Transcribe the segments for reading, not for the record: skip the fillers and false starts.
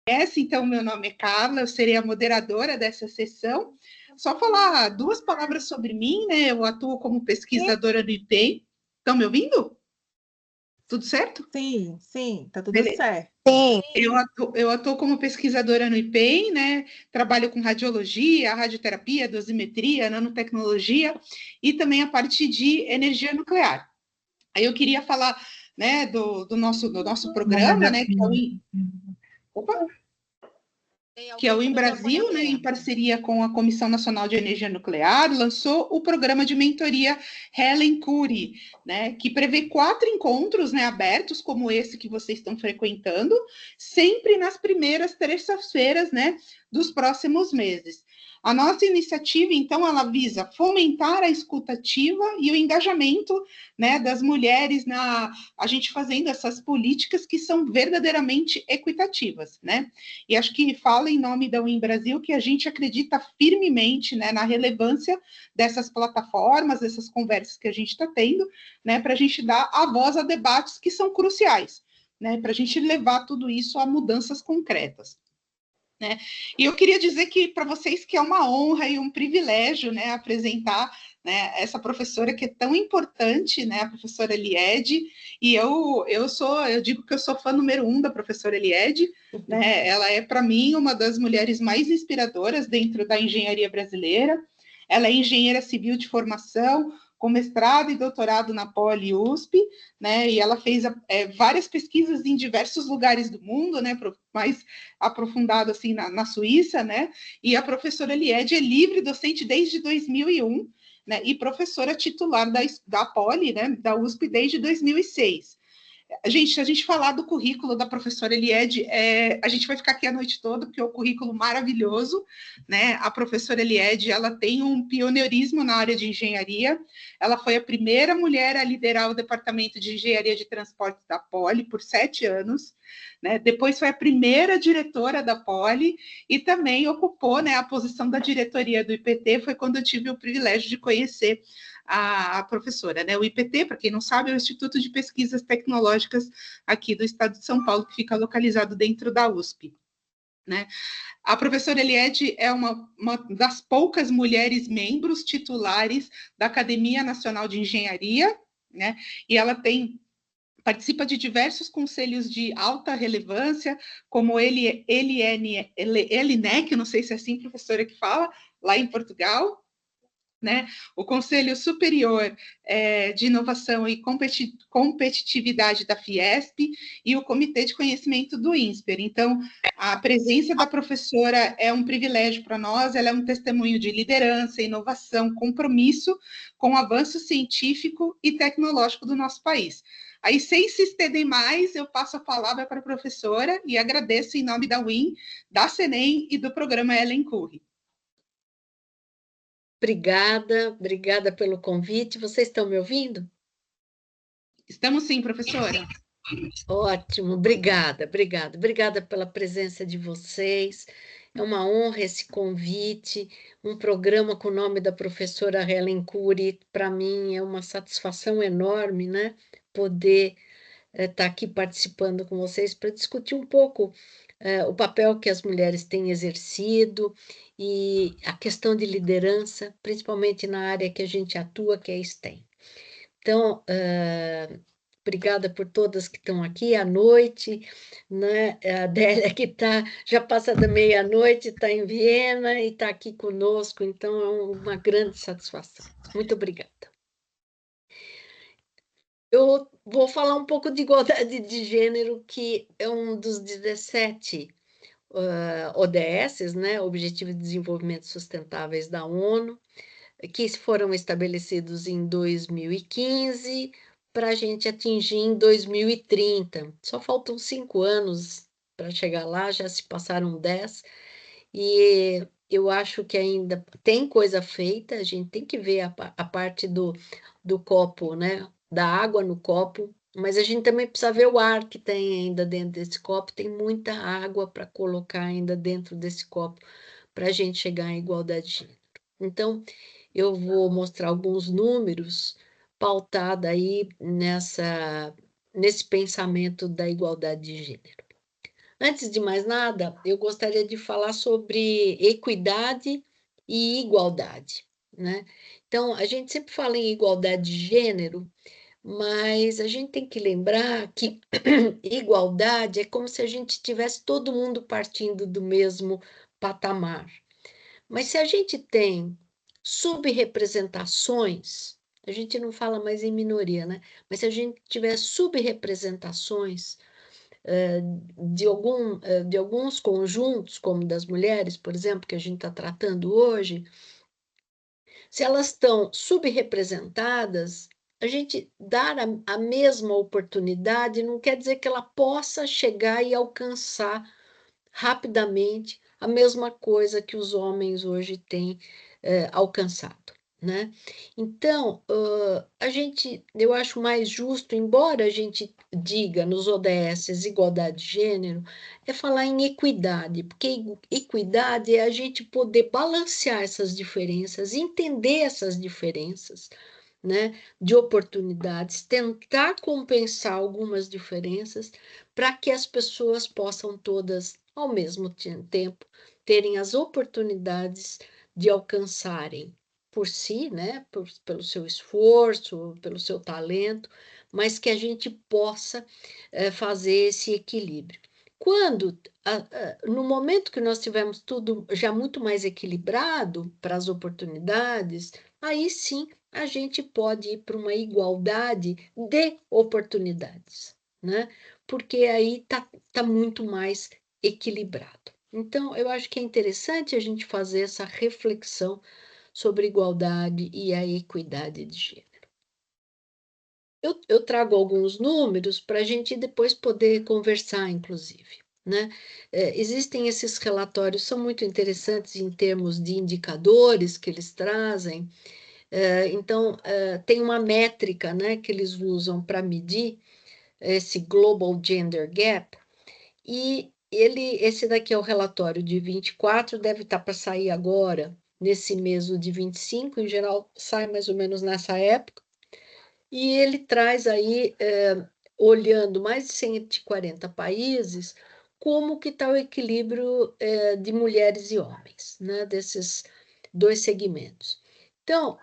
Então, meu nome é Carla, eu serei a moderadora dessa sessão. Só falar duas palavras sobre mim, né? Eu atuo como pesquisadora do IPEM. Estão me ouvindo? Tudo certo? Sim, sim, tá tudo Beleza. certo. Eu atuo como pesquisadora no IPEM, né? Trabalho com radiologia, radioterapia, dosimetria, nanotecnologia e também a parte de energia nuclear. Aí eu queria falar, né, do nosso programa, né? Opa! Que é o Embrasil, né, em parceria com a Comissão Nacional de Energia Nuclear, lançou o programa de mentoria Helen Cury, né, que prevê 4 encontros, né, abertos, como esse que vocês estão frequentando, sempre nas primeiras terças-feiras, né, dos próximos meses. A nossa iniciativa, então, ela visa fomentar a escuta ativa e o engajamento, né, das mulheres a gente fazendo essas políticas que são verdadeiramente equitativas, né? E acho que fala em nome da Win Brasil que a gente acredita firmemente, né, na relevância dessas plataformas, dessas conversas que a gente está tendo, né, para a gente dar a voz a debates que são cruciais, né, para a gente levar tudo isso a mudanças concretas. Né? E eu queria dizer que para vocês que é uma honra e um privilégio, né, apresentar, né, essa professora que é tão importante, né, a professora Eliede, e eu digo que eu sou fã número 1 da professora Eliede, né, ela é para mim uma das mulheres mais inspiradoras dentro da engenharia brasileira. Ela é engenheira civil de formação, com mestrado e doutorado na Poli USP, né? E ela fez várias pesquisas em diversos lugares do mundo, né? Mais aprofundado assim na Suíça, né? E a professora Eliede é livre docente desde 2001, né? E professora titular da Poli, né? Da USP desde 2006. Gente, se a gente falar do currículo da professora Eliede, a gente vai ficar aqui a noite toda, porque é um currículo maravilhoso, né? A professora Eliede, ela tem um pioneirismo na área de engenharia, ela foi a primeira mulher a liderar o departamento de engenharia de transporte da Poli por 7 anos, né? Depois foi a primeira diretora da Poli e também ocupou, né, a posição da diretoria do IPT, foi quando eu tive o privilégio de conhecer a professora, né? O IPT, para quem não sabe, é o Instituto de Pesquisas Tecnológicas aqui do estado de São Paulo, que fica localizado dentro da USP. Né? A professora Eliette é uma das poucas mulheres membros titulares da Academia Nacional de Engenharia, né? E ela participa de diversos conselhos de alta relevância, como ELINEC, não sei se é assim, professora, que fala, lá em Portugal, né? O Conselho Superior de Inovação e Competitividade da Fiesp e o Comitê de Conhecimento do INSPER. Então, a presença da professora é um privilégio para nós, ela é um testemunho de liderança, inovação, compromisso com o avanço científico e tecnológico do nosso país. Aí, sem se estender mais, eu passo a palavra para a professora e agradeço em nome da UIN, da CENEM e do programa Ellen Curry. Obrigada pelo convite. Vocês estão me ouvindo? Estamos sim, professora. Ótimo, obrigada pela presença de vocês. É uma honra esse convite, um programa com o nome da professora Helen Cury, para mim é uma satisfação enorme, né? Poder estar aqui participando com vocês para discutir um pouco o papel que as mulheres têm exercido e a questão de liderança, principalmente na área que a gente atua, que é a STEM. Então, obrigada por todas que estão aqui à noite, né? A Adélia que já passa da meia-noite, está em Viena e está aqui conosco, então é uma grande satisfação. Muito obrigada. Eu vou falar um pouco de igualdade de gênero, que é um dos 17 ODS, né, Objetivos de Desenvolvimento Sustentáveis da ONU, que foram estabelecidos em 2015 para a gente atingir em 2030. Só faltam 5 anos para chegar lá, já se passaram 10, e eu acho que ainda tem coisa feita, a gente tem que ver a parte do copo, né? Da água no copo, mas a gente também precisa ver o ar que tem ainda dentro desse copo, tem muita água para colocar ainda dentro desse copo para a gente chegar em igualdade de gênero. Então, eu vou mostrar alguns números pautados aí nesse pensamento da igualdade de gênero. Antes de mais nada, eu gostaria de falar sobre equidade e igualdade, né? Então, a gente sempre fala em igualdade de gênero, mas a gente tem que lembrar que igualdade é como se a gente tivesse todo mundo partindo do mesmo patamar. Mas se a gente tem subrepresentações, a gente não fala mais em minoria, né? Mas se a gente tiver subrepresentações de alguns conjuntos, como das mulheres, por exemplo, que a gente está tratando hoje, se elas estão subrepresentadas, a gente dar a mesma oportunidade não quer dizer que ela possa chegar e alcançar rapidamente a mesma coisa que os homens hoje têm alcançado, né? Então, eu acho mais justo, embora a gente diga nos ODSs igualdade de gênero, é falar em equidade, porque equidade é a gente poder balancear essas diferenças, entender essas diferenças, né, de oportunidades, tentar compensar algumas diferenças para que as pessoas possam todas, ao mesmo tempo, terem as oportunidades de alcançarem por si, né, pelo seu esforço, pelo seu talento, mas que a gente possa fazer esse equilíbrio. Quando, no momento que nós tivermos tudo já muito mais equilibrado para as oportunidades, aí sim a gente pode ir para uma igualdade de oportunidades, né? Porque aí tá muito mais equilibrado. Então, eu acho que é interessante a gente fazer essa reflexão sobre igualdade e a equidade de gênero. Eu trago alguns números para a gente depois poder conversar, inclusive, né? Existem esses relatórios, são muito interessantes em termos de indicadores que eles trazem. Então, tem uma métrica, né, que eles usam para medir esse Global Gender Gap, e esse daqui é o relatório de 24, deve estar para sair agora, nesse mês de 25, em geral sai mais ou menos nessa época, e ele traz aí, olhando mais de 140 países, como que está o equilíbrio de mulheres e homens, né, desses dois segmentos. Então,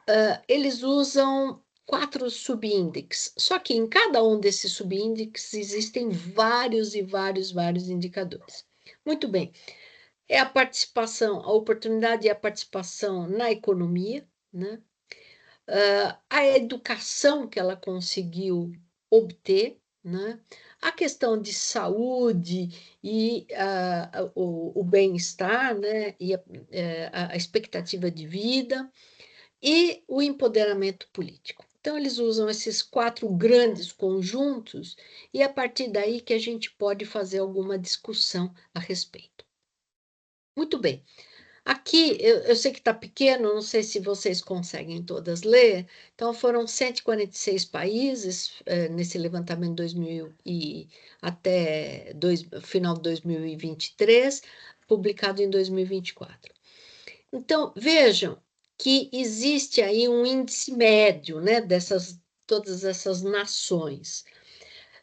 eles usam 4 subíndices, só que em cada um desses subíndices existem vários e vários indicadores. Muito bem, é a participação, a oportunidade e a participação na economia, né? A educação que ela conseguiu obter, né? A questão de saúde e o bem-estar, né? E a expectativa de vida e o empoderamento político. Então, eles usam esses 4 grandes conjuntos e é a partir daí que a gente pode fazer alguma discussão a respeito. Muito bem. Aqui, eu sei que está pequeno, não sei se vocês conseguem todas ler, então foram 146 países nesse levantamento 2000 até final de 2023, publicado em 2024. Então, vejam que existe aí um índice médio, né, todas essas nações.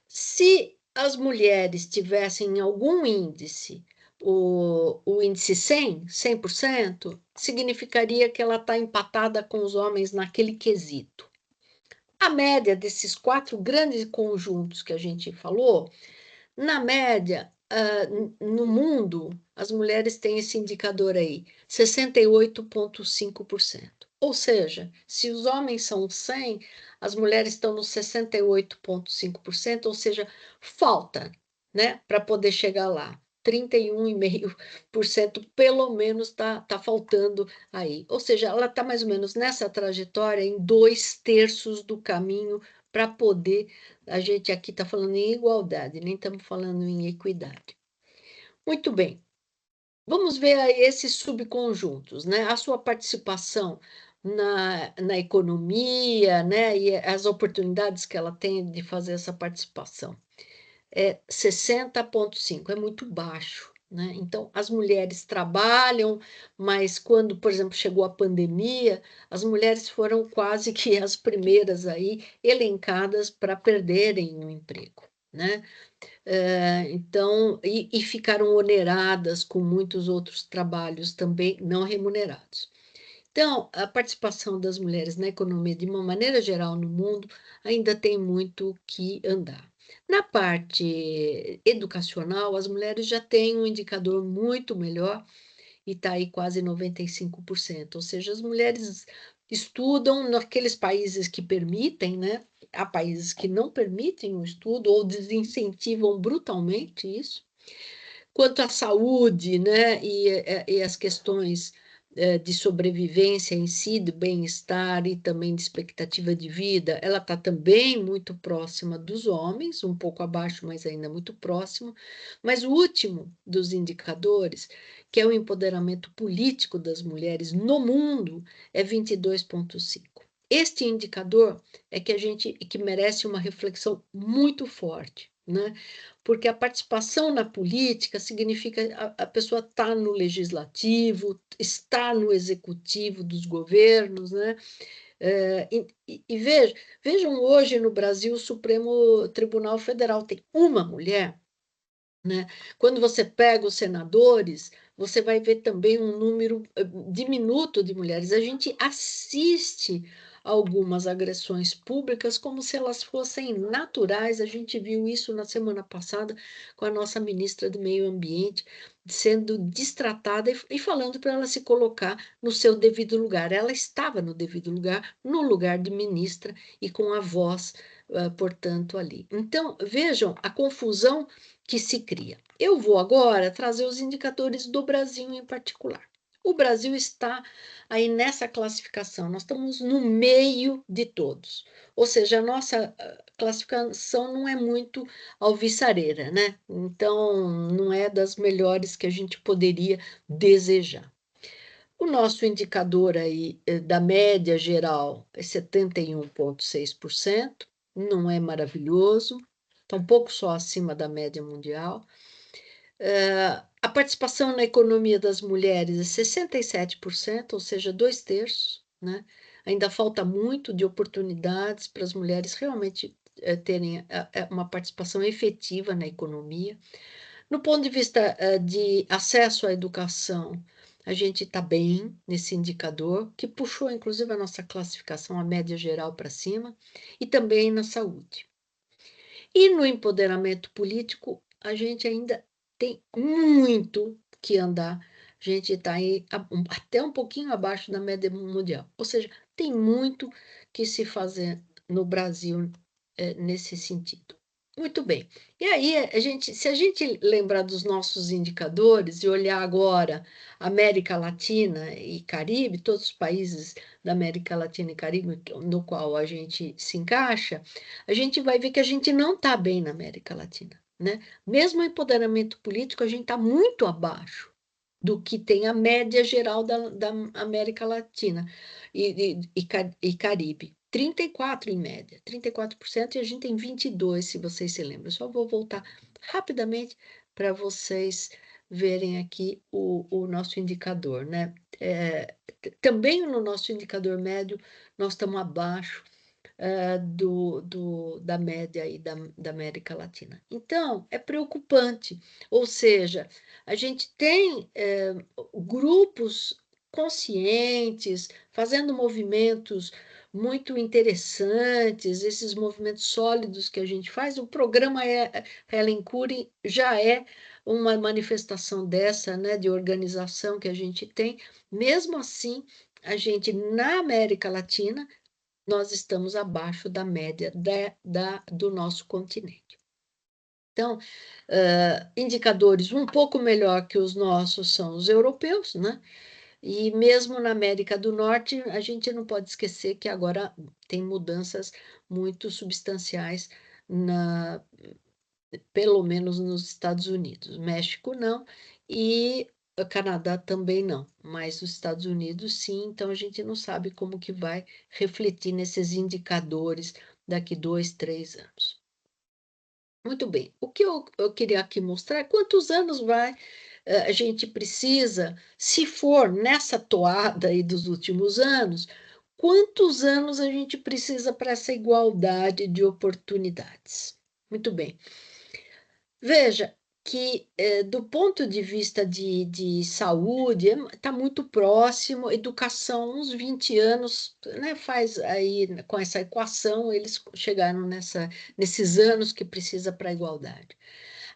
Se as mulheres tivessem algum índice, o índice 100%, significaria que ela está empatada com os homens naquele quesito. A média desses 4 grandes conjuntos que a gente falou, na média, no mundo, as mulheres têm esse indicador aí, 68,5%. Ou seja, se os homens são 100, as mulheres estão nos 68,5%, ou seja, falta, né, para poder chegar lá. 31,5% pelo menos tá faltando aí. Ou seja, ela está mais ou menos nessa trajetória em 2/3 do caminho para poder. A gente aqui está falando em igualdade, nem estamos falando em equidade. Muito bem. Vamos ver aí esses subconjuntos, né? A sua participação na economia, né? E as oportunidades que ela tem de fazer essa participação. 60,5, é muito baixo, né? Então, as mulheres trabalham, mas quando, por exemplo, chegou a pandemia, as mulheres foram quase que as primeiras aí elencadas para perderem o emprego, né? Então, e ficaram oneradas com muitos outros trabalhos também não remunerados. Então, a participação das mulheres na economia, de uma maneira geral no mundo, ainda tem muito que andar. Na parte educacional, as mulheres já têm um indicador muito melhor e está aí quase 95%. Ou seja, as mulheres estudam naqueles países que permitem, né? Há países que não permitem o estudo ou desincentivam brutalmente isso. Quanto à saúde, né, e as questões de sobrevivência em si, de bem-estar e também de expectativa de vida, ela está também muito próxima dos homens, um pouco abaixo, mas ainda muito próximo. Mas o último dos indicadores, que é o empoderamento político das mulheres no mundo, é 22,5. Este indicador é que merece uma reflexão muito forte, né? Porque a participação na política significa a pessoa estar no legislativo, estar no executivo dos governos, né? E vejam hoje no Brasil o Supremo Tribunal Federal tem uma mulher, né? Quando você pega os senadores, você vai ver também um número diminuto de mulheres. A gente assiste algumas agressões públicas como se elas fossem naturais. A gente viu isso na semana passada com a nossa ministra do Meio Ambiente sendo destratada e falando para ela se colocar no seu devido lugar. Ela estava no devido lugar, no lugar de ministra e com a voz, portanto, ali. Então, vejam a confusão que se cria. Eu vou agora trazer os indicadores do Brasil em particular. O Brasil está aí nessa classificação, nós estamos no meio de todos. Ou seja, a nossa classificação não é muito alvissareira, né? Então, não é das melhores que a gente poderia desejar. O nosso indicador aí da média geral é 71,6%, não é maravilhoso, está um pouco só acima da média mundial. A participação na economia das mulheres é 67%, ou seja, 2/3, né? Ainda falta muito de oportunidades para as mulheres realmente terem uma participação efetiva na economia. No ponto de vista de acesso à educação, a gente está bem nesse indicador, que puxou inclusive a nossa classificação, a média geral para cima, e também na saúde. E no empoderamento político, a gente ainda tem muito que andar. A gente está aí até um pouquinho abaixo da média mundial. Ou seja, tem muito que se fazer no Brasil nesse sentido. Muito bem. E aí, se a gente lembrar dos nossos indicadores e olhar agora América Latina e Caribe, todos os países da América Latina e Caribe no qual a gente se encaixa, a gente vai ver que a gente não está bem na América Latina, né? Mesmo o empoderamento político, a gente está muito abaixo do que tem a média geral da América Latina e Caribe. 34% em média, 34%, e a gente tem 22%, se vocês se lembram. Eu só vou voltar rapidamente para vocês verem aqui o nosso indicador, né? Também no nosso indicador médio, nós estamos abaixo da média aí da América Latina. Então, é preocupante. Ou seja, a gente tem grupos conscientes, fazendo movimentos muito interessantes, esses movimentos sólidos que a gente faz. O programa Helen Cury já é uma manifestação dessa, né, de organização que a gente tem. Mesmo assim, a gente, na América Latina, nós estamos abaixo da média do nosso continente. Então, indicadores um pouco melhor que os nossos são os europeus, né? E mesmo na América do Norte, a gente não pode esquecer que agora tem mudanças muito substanciais, pelo menos nos Estados Unidos. México não, e o Canadá também não, mas os Estados Unidos sim, então a gente não sabe como que vai refletir nesses indicadores daqui 2, 3 anos. Muito bem, o que eu queria aqui mostrar é quantos anos a gente precisa, se for nessa toada aí dos últimos anos, quantos anos a gente precisa para essa igualdade de oportunidades? Muito bem. Veja que, do ponto de vista de saúde, está muito próximo, educação, uns 20 anos, né, faz aí, com essa equação, eles chegaram nesses anos que precisa para a igualdade.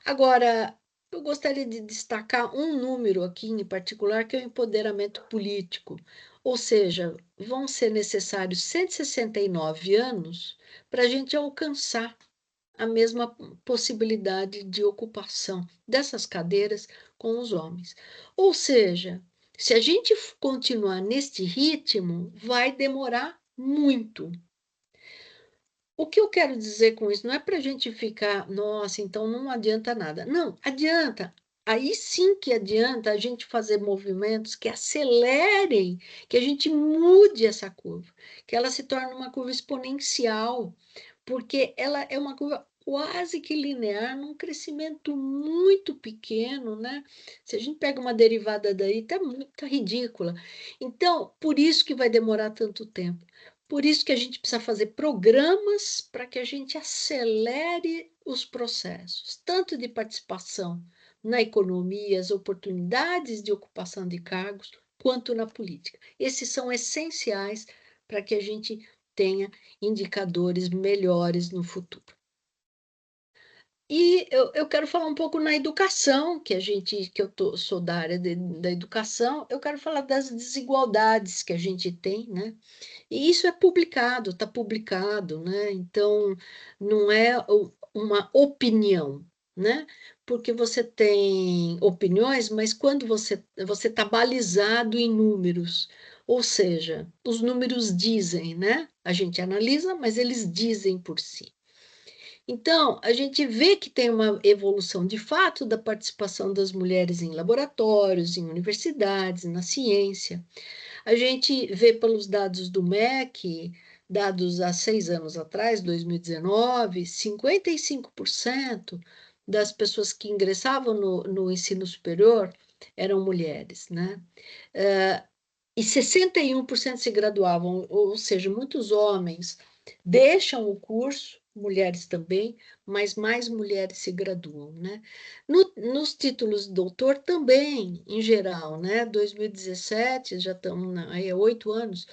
Agora, eu gostaria de destacar um número aqui em particular, que é o empoderamento político. Ou seja, vão ser necessários 169 anos para a gente alcançar a mesma possibilidade de ocupação dessas cadeiras com os homens. Ou seja, se a gente continuar neste ritmo, vai demorar muito. O que eu quero dizer com isso não é para a gente ficar, nossa, então não adianta nada. Não, adianta. Aí sim que adianta a gente fazer movimentos que acelerem, que a gente mude essa curva, que ela se torne uma curva exponencial, porque ela é uma curva quase que linear, num crescimento muito pequeno, né? Se a gente pega uma derivada daí, tá ridícula. Então, por isso que vai demorar tanto tempo. Por isso que a gente precisa fazer programas para que a gente acelere os processos, tanto de participação na economia, as oportunidades de ocupação de cargos, quanto na política. Esses são essenciais para que a gente tenha indicadores melhores no futuro. E eu quero falar um pouco na educação, que sou da área da educação, eu quero falar das desigualdades que a gente tem, né? E isso é publicado, está publicado, né? Então, não é uma opinião, né? Porque você tem opiniões, mas quando você está balizado em números, ou seja, os números dizem, né? A gente analisa, mas eles dizem por si. Então, a gente vê que tem uma evolução de fato da participação das mulheres em laboratórios, em universidades, na ciência. A gente vê pelos dados do MEC, dados há 6 anos atrás, 2019, 55% das pessoas que ingressavam no ensino superior eram mulheres, né? E 61% se graduavam, ou seja, muitos homens deixam o curso, mulheres também, mas mais mulheres se graduam, né? Nos títulos de doutor também, em geral, né? 2017, já estamos aí há 8 anos,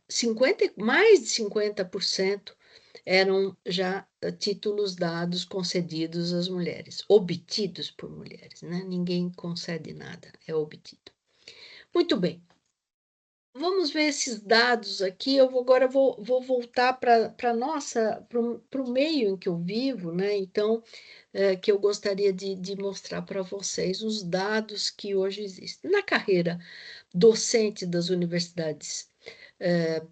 50, mais de 50% eram já títulos dados, concedidos às mulheres, obtidos por mulheres, né? Ninguém concede nada, é obtido. Muito bem. Vamos ver esses dados aqui. Agora vou voltar para nossa, para o meio em que eu vivo, né? Então, que eu gostaria de mostrar para vocês os dados que hoje existem. Na carreira docente das universidades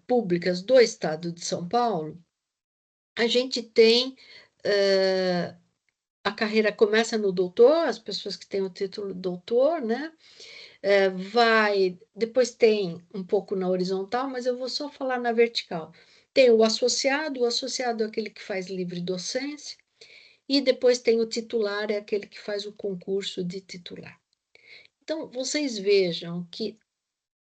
públicas do estado de São Paulo, a gente tem a carreira começa no doutor, as pessoas que têm o título de doutor, né? Depois tem um pouco na horizontal, mas eu vou só falar na vertical. Tem o associado é aquele que faz livre docência, e depois tem o titular, é aquele que faz o concurso de titular. Então, vocês vejam que,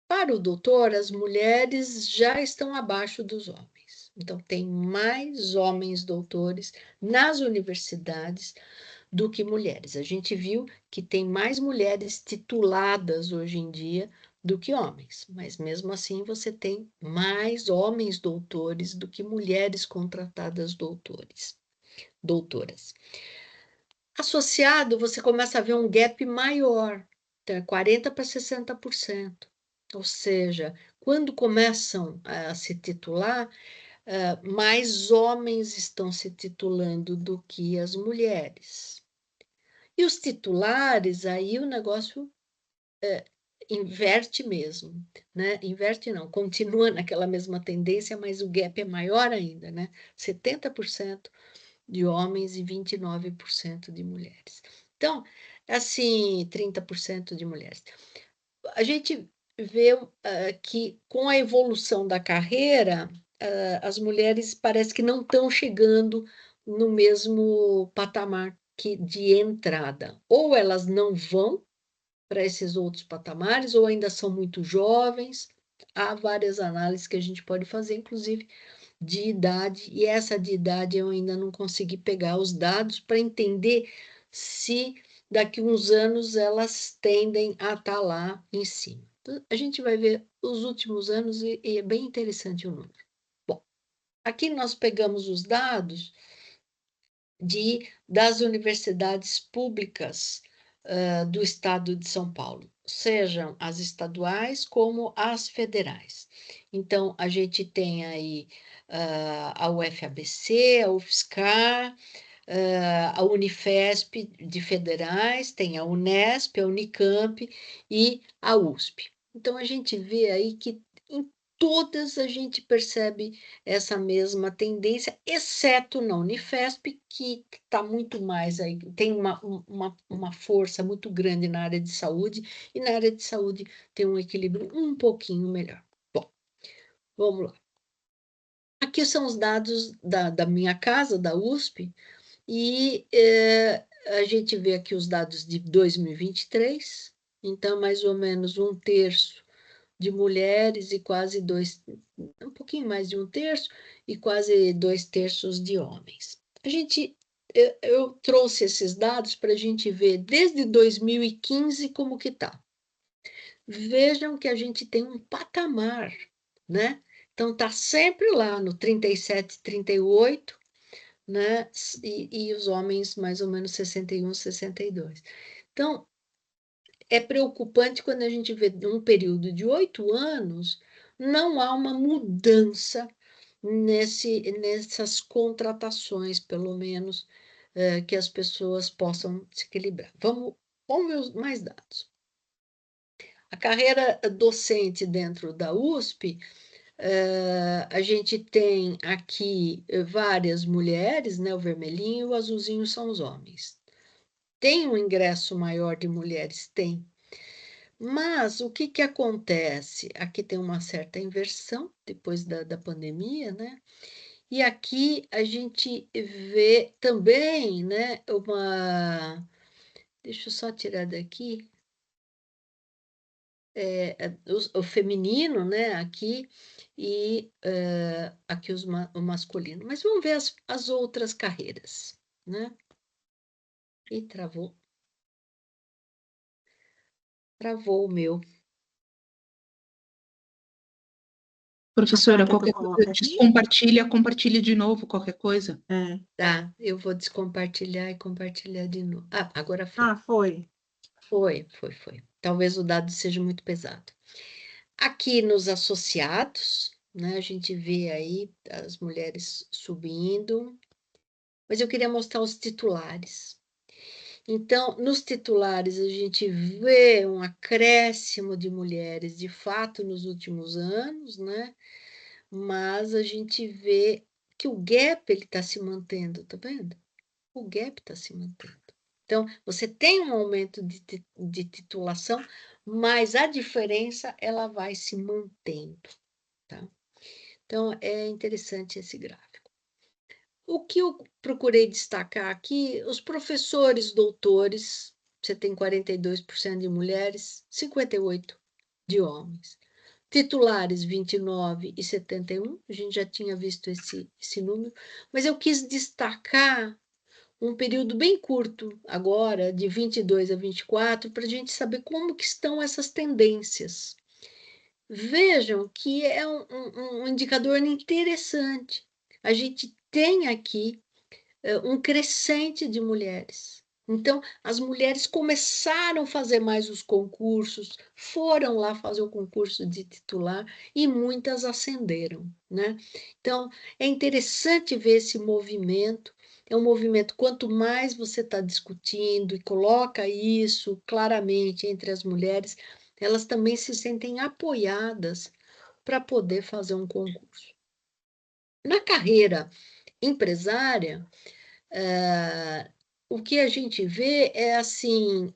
para o doutor, as mulheres já estão abaixo dos homens. Então, tem mais homens doutores nas universidades do que mulheres. A gente viu que tem mais mulheres tituladas hoje em dia do que homens, mas mesmo assim você tem mais homens doutores do que mulheres contratadas doutoras. Associado, você começa a ver um gap maior, então 40 para 60%. Ou seja, quando começam a se titular, mais homens estão se titulando do que as mulheres. E os titulares, aí o negócio inverte mesmo, né? Inverte não, continua naquela mesma tendência, mas o gap é maior ainda, né? 70% de homens e 29% de mulheres. Então, assim, 30% de mulheres. A gente vê que com a evolução da carreira, as mulheres parece que não estão chegando no mesmo patamar de entrada. Ou elas não vão para esses outros patamares, ou ainda são muito jovens. Há várias análises que a gente pode fazer, inclusive de idade, e essa de idade eu ainda não consegui pegar os dados para entender se daqui uns anos elas tendem a estar lá em cima. Então, a gente vai ver os últimos anos e é bem interessante o número. Bom, aqui nós pegamos os dados das universidades públicas do estado de São Paulo, sejam as estaduais como as federais. Então, a gente tem aí a UFABC, a UFSCar, a Unifesp de federais, tem a Unesp, a Unicamp e a USP. Então, a gente vê aí que em todas a gente percebe essa mesma tendência, exceto na Unifesp, que está muito mais aí, tem uma força muito grande na área de saúde, e na área de saúde tem um equilíbrio um pouquinho melhor. Bom, vamos lá. Aqui são os dados da minha casa, da USP, e a gente vê aqui os dados de 2023, então mais ou menos um terço de mulheres e quase um pouquinho mais de um terço e quase 2/3 de homens. Eu trouxe esses dados para a gente ver desde 2015 como que está. Vejam que a gente tem um patamar, né? Então está sempre lá no 37, 38, né? E os homens mais ou menos 61, 62. Então, é preocupante quando a gente vê um período de 8 anos, não há uma mudança nessas contratações, pelo menos, que as pessoas possam se equilibrar. Vamos ver mais dados. A carreira docente dentro da USP, a gente tem aqui várias mulheres, né? O vermelhinho e o azulzinho são os homens. Tem um ingresso maior de mulheres? Tem. Mas o que acontece? Aqui tem uma certa inversão depois da pandemia, né? E aqui a gente vê também, né, Deixa eu só tirar daqui. O feminino, né, aqui, e aqui o masculino. Mas vamos ver as outras carreiras, né? E travou. Travou o meu. Professora, qualquer coisa, compartilha de novo qualquer coisa. Tá, eu vou descompartilhar e compartilhar de novo. Ah, agora foi. Ah, foi. Foi. Talvez o dado seja muito pesado. Aqui nos associados, né, a gente vê aí as mulheres subindo, mas eu queria mostrar os titulares. Então, nos titulares, a gente vê um acréscimo de mulheres, de fato, nos últimos anos, né? Mas a gente vê que o gap está se mantendo, tá vendo? O gap está se mantendo. Então, você tem um aumento de titulação, mas a diferença ela vai se mantendo, tá? Então, é interessante esse gráfico. O que eu procurei destacar aqui, os professores doutores, você tem 42% de mulheres, 58% de homens. Titulares, 29 e 71, a gente já tinha visto esse número, mas eu quis destacar um período bem curto agora, de 22 a 24, para a gente saber como que estão essas tendências. Vejam que é um indicador interessante. A gente tem aqui um crescente de mulheres. Então, as mulheres começaram a fazer mais os concursos, foram lá fazer o concurso de titular e muitas ascenderam, né? Então, é interessante ver esse movimento. É um movimento, quanto mais você está discutindo e coloca isso claramente entre as mulheres, elas também se sentem apoiadas para poder fazer um concurso. Na carreira empresária, o que a gente vê é assim,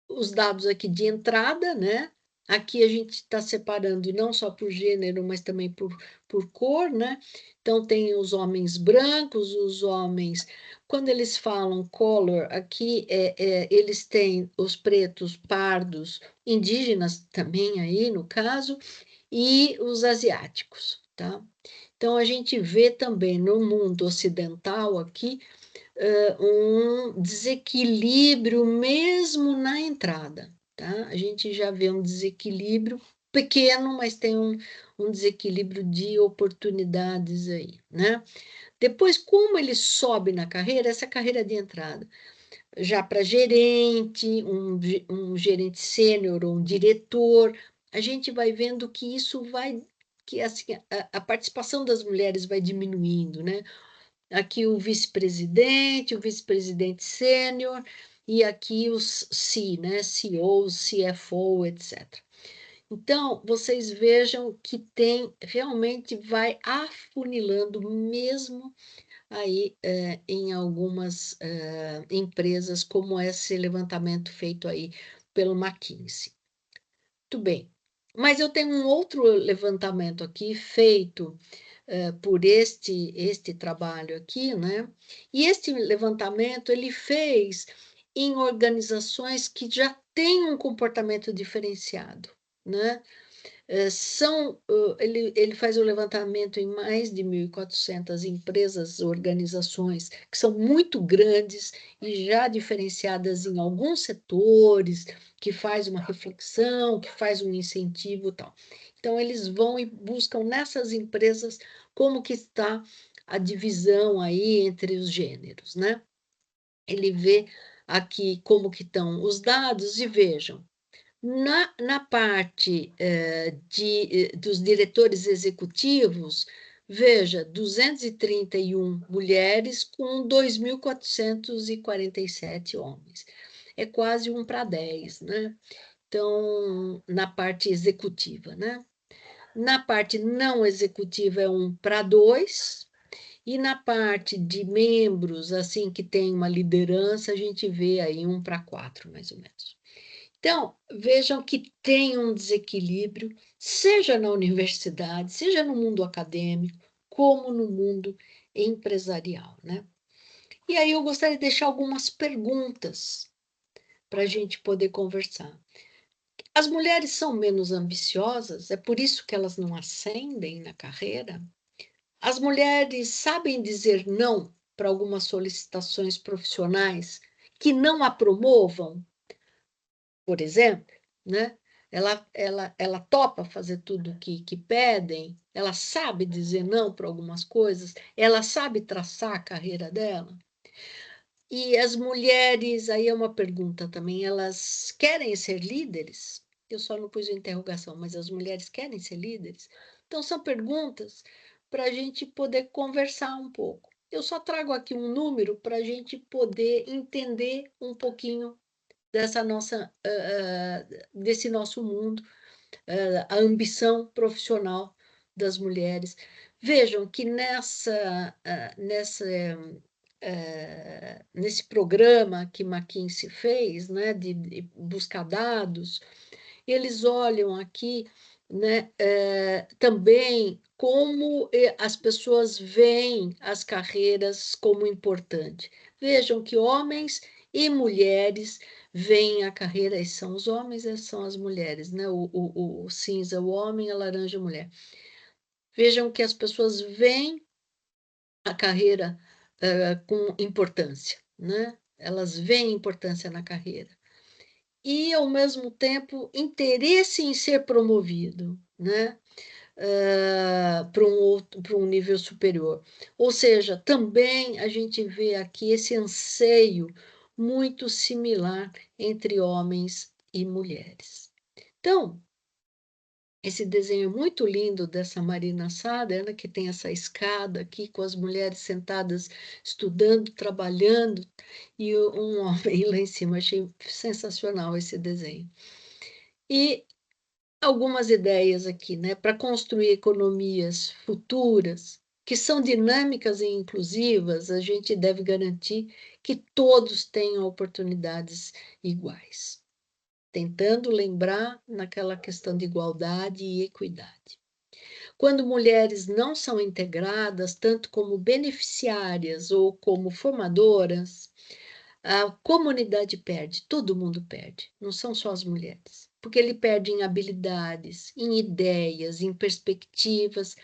os dados aqui de entrada, né? Aqui a gente está separando não só por gênero, mas também por cor, né? Então, tem os homens brancos, os homens... Quando eles falam color, aqui eles têm os pretos, pardos, indígenas também aí, no caso, e os asiáticos, tá? Então, a gente vê também no mundo ocidental aqui um desequilíbrio mesmo na entrada, tá? A gente já vê um desequilíbrio pequeno, mas tem um desequilíbrio de oportunidades aí, né? Depois, como ele sobe na carreira, essa carreira de entrada, já para gerente, um gerente sênior ou um diretor, a gente vai vendo que isso vai, que assim, a participação das mulheres vai diminuindo, né? Aqui o vice-presidente sênior, e aqui os C, né? CEO, CFO, etc. Então, vocês vejam que tem, realmente vai afunilando mesmo aí em algumas empresas, como esse levantamento feito aí pelo McKinsey. Muito bem. Mas eu tenho um outro levantamento aqui feito por este trabalho aqui, né? E este levantamento ele fez em organizações que já têm um comportamento diferenciado, né? Ele faz o levantamento em mais de 1.400 empresas, organizações, que são muito grandes e já diferenciadas em alguns setores, que faz uma reflexão, que faz um incentivo e tal. Então, eles vão e buscam nessas empresas como que está a divisão aí entre os gêneros, né? Ele vê aqui como que estão os dados e vejam, na parte dos diretores executivos, veja, 231 mulheres com 2.447 homens. É quase 1 para 10, né? Então, na parte executiva, né? Na parte não executiva é 1 para 2, e na parte de membros, assim, que tem uma liderança, a gente vê aí 1 para 4, mais ou menos. Então, vejam que tem um desequilíbrio, seja na universidade, seja no mundo acadêmico, como no mundo empresarial, né? E aí eu gostaria de deixar algumas perguntas para a gente poder conversar. As mulheres são menos ambiciosas, é por isso que elas não ascendem na carreira? As mulheres sabem dizer não para algumas solicitações profissionais que não a promovam, por exemplo, né? Ela topa fazer tudo o que pedem, ela sabe dizer não para algumas coisas, ela sabe traçar a carreira dela. E as mulheres, aí é uma pergunta também, elas querem ser líderes? Eu só não pus a interrogação, mas as mulheres querem ser líderes? Então, são perguntas para a gente poder conversar um pouco. Eu só trago aqui um número para a gente poder entender um pouquinho desse nosso mundo, a ambição profissional das mulheres. Vejam que nesse programa que McKinsey fez, né, de buscar dados, eles olham aqui, né, também como as pessoas veem as carreiras como importante. Vejam que homens e mulheres veem a carreira, esses são os homens, essas são as mulheres, né? O cinza, o homem, a laranja, a mulher. Vejam que as pessoas veem a carreira com importância, né? Elas veem importância na carreira. E, ao mesmo tempo, interesse em ser promovido, né? Para um nível superior. Ou seja, também a gente vê aqui esse anseio muito similar entre homens e mulheres. Então, esse desenho muito lindo dessa Marina Sade, né, que tem essa escada aqui com as mulheres sentadas estudando, trabalhando, e um homem lá em cima. Achei sensacional esse desenho. E algumas ideias aqui, né, para construir economias futuras que são dinâmicas e inclusivas, a gente deve garantir que todos tenham oportunidades iguais, tentando lembrar naquela questão de igualdade e equidade. Quando mulheres não são integradas, tanto como beneficiárias ou como formadoras, a comunidade perde, todo mundo perde, não são só as mulheres, porque ele perde em habilidades, em ideias, em perspectivas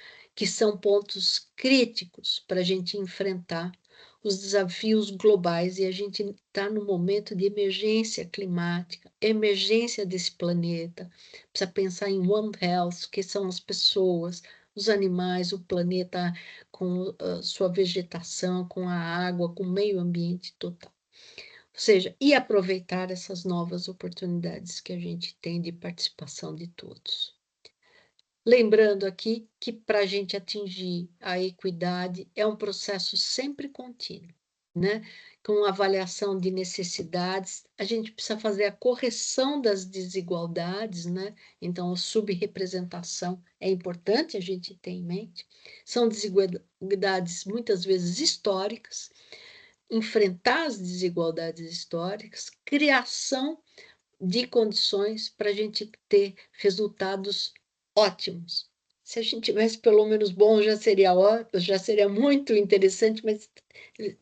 que são pontos críticos para a gente enfrentar os desafios globais, e a gente está num momento de emergência climática, emergência desse planeta. Precisa pensar em One Health, que são as pessoas, os animais, o planeta com sua vegetação, com a água, com o meio ambiente total. Ou seja, e aproveitar essas novas oportunidades que a gente tem de participação de todos. Lembrando aqui que para a gente atingir a equidade é um processo sempre contínuo, né? Com avaliação de necessidades, a gente precisa fazer a correção das desigualdades, né? Então, a subrepresentação é importante a gente ter em mente. São desigualdades muitas vezes históricas, enfrentar as desigualdades históricas, criação de condições para a gente ter resultados ótimos. Se a gente tivesse pelo menos bom, já seria muito interessante, mas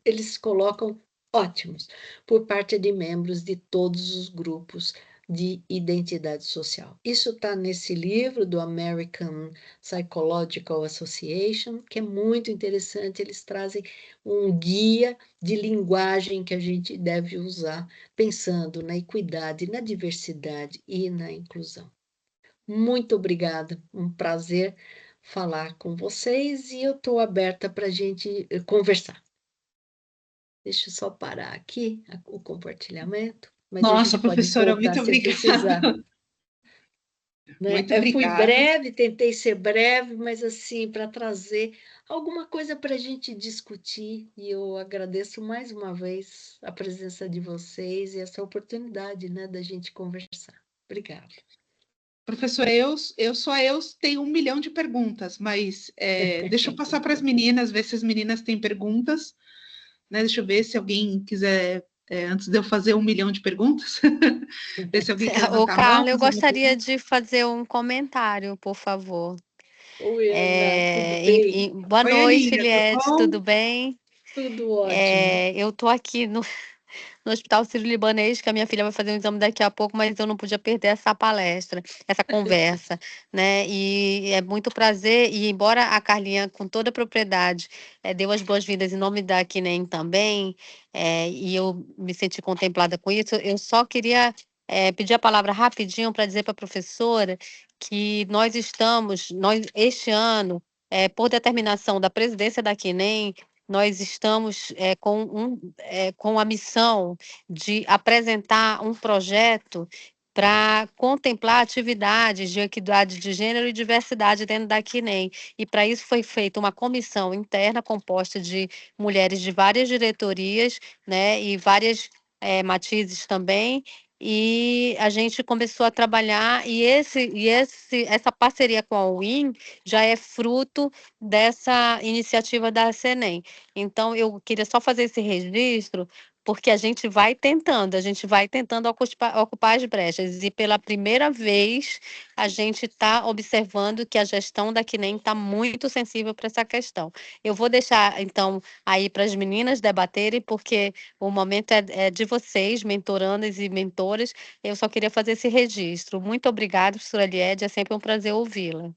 eles colocam ótimos por parte de membros de todos os grupos de identidade social. Isso está nesse livro do American Psychological Association, que é muito interessante. Eles trazem um guia de linguagem que a gente deve usar pensando na equidade, na diversidade e na inclusão. Muito obrigada, um prazer falar com vocês e eu estou aberta para a gente conversar. Deixa eu só parar aqui o compartilhamento, mas a Nossa, gente pode professora, voltar muito se precisar. obrigada. Né? Muito Eu fui obrigada. breve, tentei ser breve, mas assim, para trazer alguma coisa para a gente discutir, e eu agradeço mais uma vez a presença de vocês e essa oportunidade, né, da gente conversar. Obrigada. Professora, eu tenho 1 milhão de perguntas, mas deixa eu passar para as meninas, ver se as meninas têm perguntas, né? Deixa eu ver se alguém quiser, antes de eu fazer 1 milhão de perguntas, ver se alguém quer Ô, levantar a mão, Carla, eu fazer uma gostaria pergunta. de fazer um comentário, por favor. Oi, Ana, tudo bem? Boa Oi, noite, Aninha, tudo Eliette, bom? tudo bem? Tudo ótimo. Eu estou aqui no Hospital Sírio-Libanês, que a minha filha vai fazer um exame daqui a pouco, mas eu não podia perder essa palestra, essa conversa, né? E é muito prazer, e embora a Carlinha, com toda a propriedade, deu as boas-vindas em nome da Kinem também, e eu me senti contemplada com isso, eu só queria pedir a palavra rapidinho para dizer para a professora que nós este ano, por determinação da presidência da Kinem, nós estamos com a missão de apresentar um projeto para contemplar atividades de equidade de gênero e diversidade dentro da CNEM. E para isso foi feita uma comissão interna composta de mulheres de várias diretorias, né, e várias matizes também, e a gente começou a trabalhar, essa parceria com a UIN já é fruto dessa iniciativa da CNEM. Então, eu queria só fazer esse registro, porque a gente vai tentando ocupar as brechas, e pela primeira vez a gente está observando que a gestão da CNEM está muito sensível para essa questão. Eu vou deixar, então, aí para as meninas debaterem, porque o momento é de vocês, mentorandas e mentoras, eu só queria fazer esse registro. Muito obrigada, professora Liede, é sempre um prazer ouvi-la.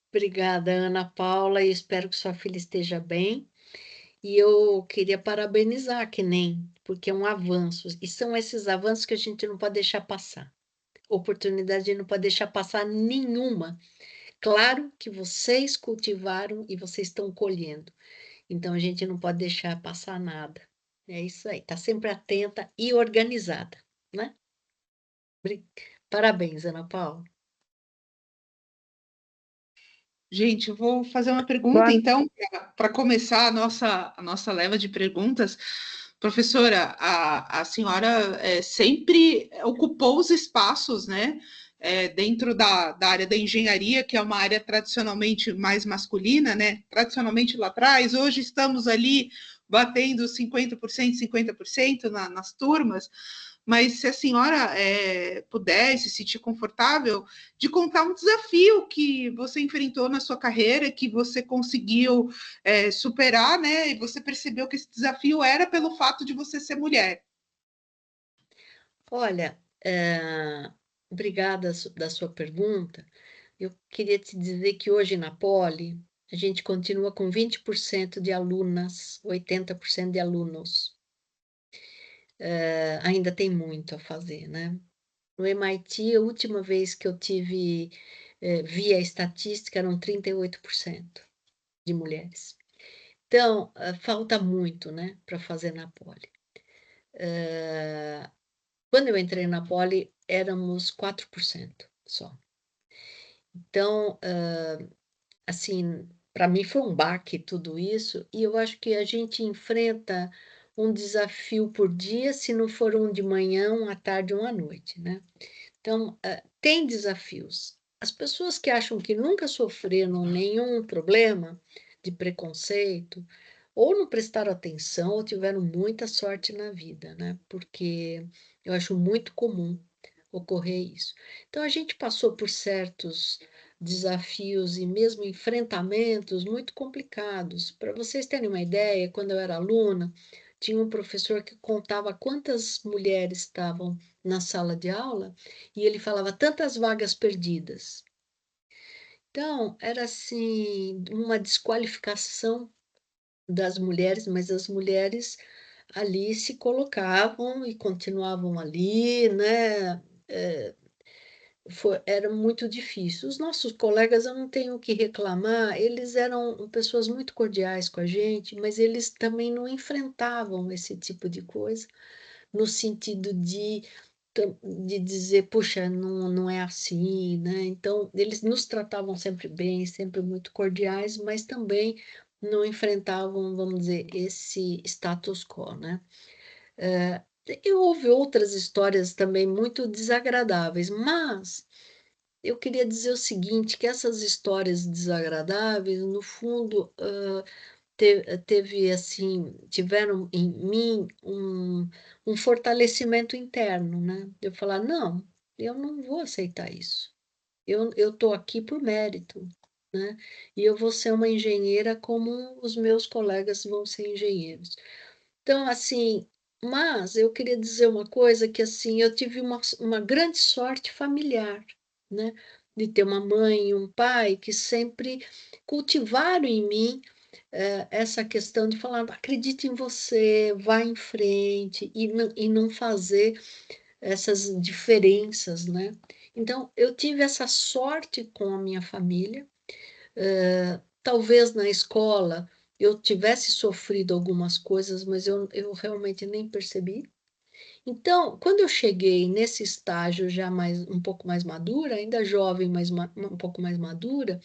Obrigada, Ana Paula, e espero que sua filha esteja bem. E eu queria parabenizar a CNEM, porque é um avanço, e são esses avanços que a gente não pode deixar passar. Oportunidade não pode deixar passar nenhuma. Claro que vocês cultivaram e vocês estão colhendo, então a gente não pode deixar passar nada. É isso aí, tá sempre atenta e organizada, né? Parabéns, Ana Paula. Gente, eu vou fazer uma pergunta, então, para começar a nossa leva de perguntas. Professora, a senhora sempre ocupou os espaços, né, dentro da área da engenharia, que é uma área tradicionalmente mais masculina, né? Tradicionalmente lá atrás, hoje estamos ali batendo 50%, 50% nas turmas. Mas se a senhora puder se sentir confortável de contar um desafio que você enfrentou na sua carreira, que você conseguiu superar, né? E você percebeu que esse desafio era pelo fato de você ser mulher. Olha, obrigada da sua pergunta. Eu queria te dizer que hoje na Poli, a gente continua com 20% de alunas, 80% de alunos. Ainda tem muito a fazer, né? No MIT, a última vez que eu vi a estatística, eram 38% de mulheres. Então, falta muito, né, para fazer na Poli. Quando eu entrei na Poli, éramos 4% só. Então, assim, para mim foi um baque tudo isso, e eu acho que a gente enfrenta um desafio por dia, se não for um de manhã, um à tarde, um à noite, né? Então, tem desafios. As pessoas que acham que nunca sofreram nenhum problema de preconceito, ou não prestaram atenção, ou tiveram muita sorte na vida, né? Porque eu acho muito comum ocorrer isso. Então, a gente passou por certos desafios e mesmo enfrentamentos muito complicados. Para vocês terem uma ideia, quando eu era aluna, tinha um professor que contava quantas mulheres estavam na sala de aula e ele falava tantas vagas perdidas. Então, era assim, uma desqualificação das mulheres, mas as mulheres ali se colocavam e continuavam ali, né? Era muito difícil. Os nossos colegas, eu não tenho o que reclamar, eles eram pessoas muito cordiais com a gente, mas eles também não enfrentavam esse tipo de coisa, no sentido de dizer, puxa, não é assim, né? Então, eles nos tratavam sempre bem, sempre muito cordiais, mas também não enfrentavam, vamos dizer, esse status quo, né? E houve outras histórias também muito desagradáveis, mas eu queria dizer o seguinte, que essas histórias desagradáveis, no fundo, tiveram em mim um fortalecimento interno, né? Eu falar, não, eu não vou aceitar isso. Eu estou aqui por mérito, né? E eu vou ser uma engenheira como os meus colegas vão ser engenheiros. Então, assim, mas eu queria dizer uma coisa que, assim, eu tive uma grande sorte familiar, né? De ter uma mãe e um pai que sempre cultivaram em mim essa questão de falar, acredite em você, vá em frente e não fazer essas diferenças, né? Então, eu tive essa sorte com a minha família. Talvez na escola eu tivesse sofrido algumas coisas, mas eu realmente nem percebi. Então, quando eu cheguei nesse estágio já um pouco mais madura, ainda jovem, mas um pouco mais madura,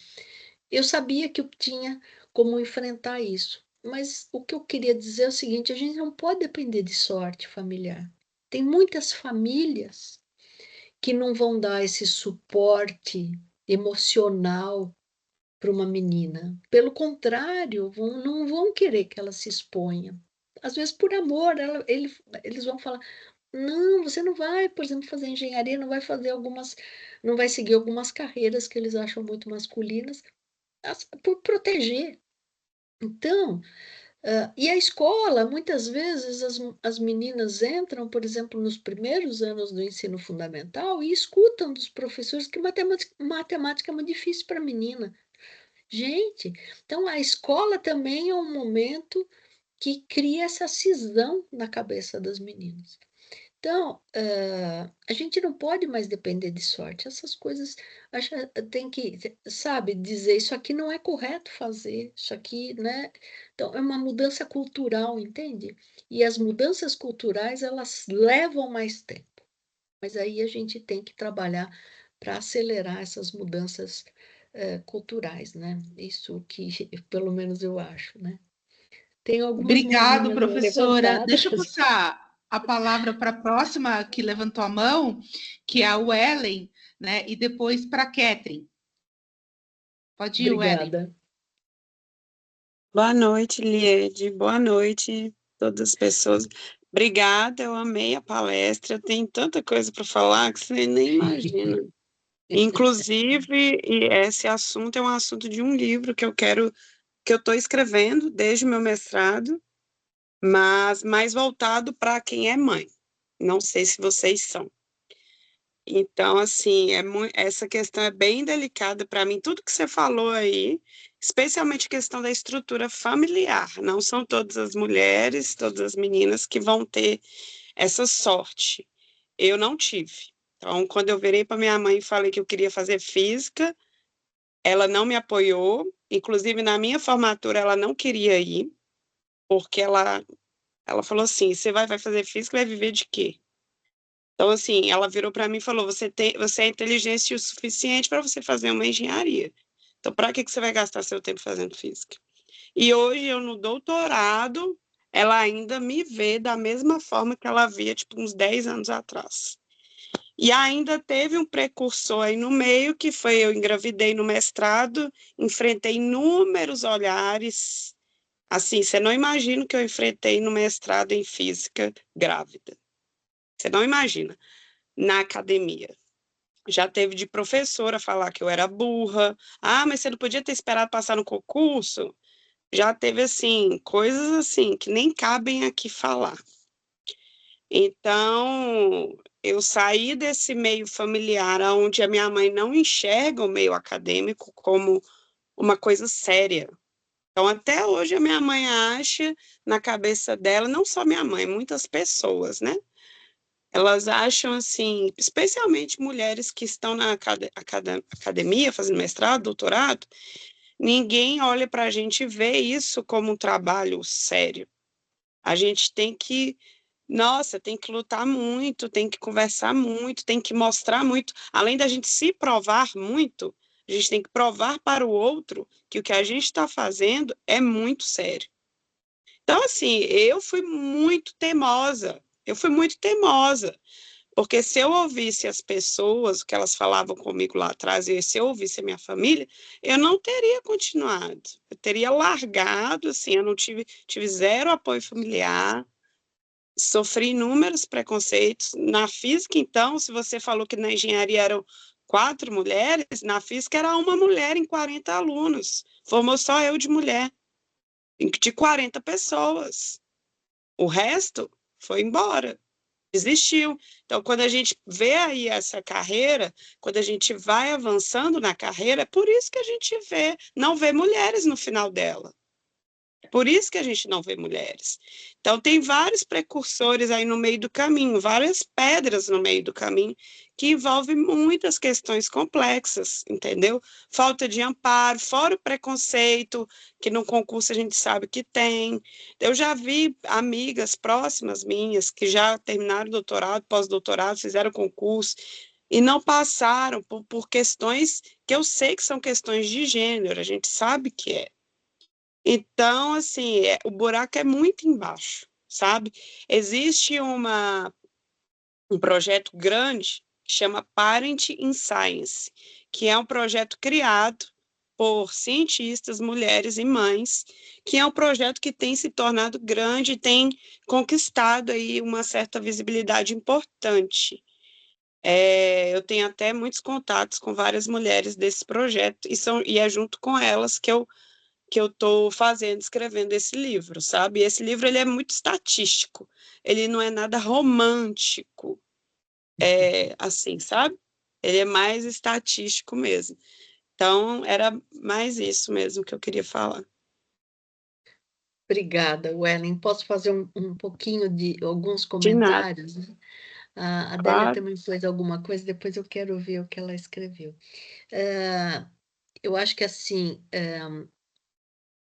eu sabia que eu tinha como enfrentar isso. Mas o que eu queria dizer é o seguinte: a gente não pode depender de sorte familiar. Tem muitas famílias que não vão dar esse suporte emocional para uma menina. Pelo contrário, não vão querer que ela se exponha. Às vezes, por amor, eles vão falar: não, você não vai, por exemplo, fazer engenharia, não vai seguir algumas carreiras que eles acham muito masculinas, por proteger. Então, e a escola, muitas vezes as meninas entram, por exemplo, nos primeiros anos do ensino fundamental e escutam dos professores que matemática é muito difícil para menina. Gente, então a escola também é um momento que cria essa cisão na cabeça das meninas. Então, a gente não pode mais depender de sorte. Essas coisas, tem que, sabe, dizer, isso aqui não é correto fazer, isso aqui, né? Então, é uma mudança cultural, entende? E as mudanças culturais, elas levam mais tempo. Mas aí a gente tem que trabalhar para acelerar essas mudanças culturais, né? Isso que, pelo menos, eu acho, né? Tem algumas Obrigado, mãozinhas professora. Deixa eu levantadas. passar a palavra para a próxima que levantou a mão, que é a Wellen, né? E depois para a Catherine. Pode ir, Wellen. Obrigada. Boa noite, Liede. Boa noite, todas as pessoas. Obrigada, eu amei a palestra. Tem tanta coisa para falar que você nem imagina. Inclusive, esse assunto é um assunto de um livro que eu estou escrevendo desde o meu mestrado, mas mais voltado para quem é mãe. Não sei se vocês são. Então, assim, essa questão é bem delicada para mim. Tudo que você falou aí, especialmente a questão da estrutura familiar. Não são todas as mulheres, todas as meninas que vão ter essa sorte. Eu não tive. Então, quando eu virei para minha mãe e falei que eu queria fazer física, ela não me apoiou. Inclusive, na minha formatura, ela não queria ir, porque ela falou assim: você vai fazer física, vai viver de quê? Então, assim, ela virou para mim e falou: você é inteligente o suficiente para você fazer uma engenharia. Então, para que você vai gastar seu tempo fazendo física? E hoje, eu no doutorado, ela ainda me vê da mesma forma que ela via, tipo, uns 10 anos atrás. E ainda teve um precursor aí no meio, que foi eu engravidei no mestrado, enfrentei inúmeros olhares. Assim, você não imagina o que eu enfrentei no mestrado em física grávida. Você não imagina. Na academia. Já teve de professora falar que eu era burra. Ah, mas você não podia ter esperado passar no concurso? Já teve, assim, coisas assim que nem cabem aqui falar. Então, eu saí desse meio familiar, onde a minha mãe não enxerga o meio acadêmico como uma coisa séria. Então, até hoje, a minha mãe acha, na cabeça dela, não só minha mãe, muitas pessoas, né? Elas acham assim, especialmente mulheres que estão na academia, fazendo mestrado, doutorado, ninguém olha para a gente e vê isso como um trabalho sério. A gente tem que, nossa, tem que lutar muito, tem que conversar muito, tem que mostrar muito. Além da gente se provar muito, a gente tem que provar para o outro que o que a gente está fazendo é muito sério. Então, assim, eu fui muito teimosa. Eu fui muito teimosa. Porque se eu ouvisse as pessoas, o que elas falavam comigo lá atrás, e se eu ouvisse a minha família, eu não teria continuado. Eu teria largado, assim, eu não tive zero apoio familiar, sofri inúmeros preconceitos. Na física, então, se você falou que na engenharia eram 4 mulheres, na física era uma mulher em 40 alunos. Formou só eu de mulher, de 40 pessoas. O resto foi embora. Desistiu. Então, quando a gente vê aí essa carreira, quando a gente vai avançando na carreira, é por isso que a gente não vê mulheres no final dela. Por isso que a gente não vê mulheres. Então, tem vários precursores aí no meio do caminho, várias pedras no meio do caminho, que envolvem muitas questões complexas, entendeu? Falta de amparo, fora o preconceito, que no concurso a gente sabe que tem. Eu já vi amigas próximas minhas que já terminaram doutorado, pós-doutorado, fizeram concurso e não passaram por questões que eu sei que são questões de gênero, a gente sabe que é. Então, assim, o buraco é muito embaixo, sabe? Existe um projeto grande que chama Parent in Science, que é um projeto criado por cientistas, mulheres e mães, que é um projeto que tem se tornado grande e tem conquistado aí uma certa visibilidade importante. Eu tenho até muitos contatos com várias mulheres desse projeto e é junto com elas que eu estou escrevendo esse livro, sabe? Esse livro ele é muito estatístico, ele não é nada romântico, assim, sabe? Ele é mais estatístico mesmo. Então, era mais isso mesmo que eu queria falar. Obrigada, Wellen. Posso fazer um pouquinho de alguns De nada, comentários? A Adélia claro. também fez alguma coisa, depois eu quero ver o que ela escreveu. Eu acho que, assim,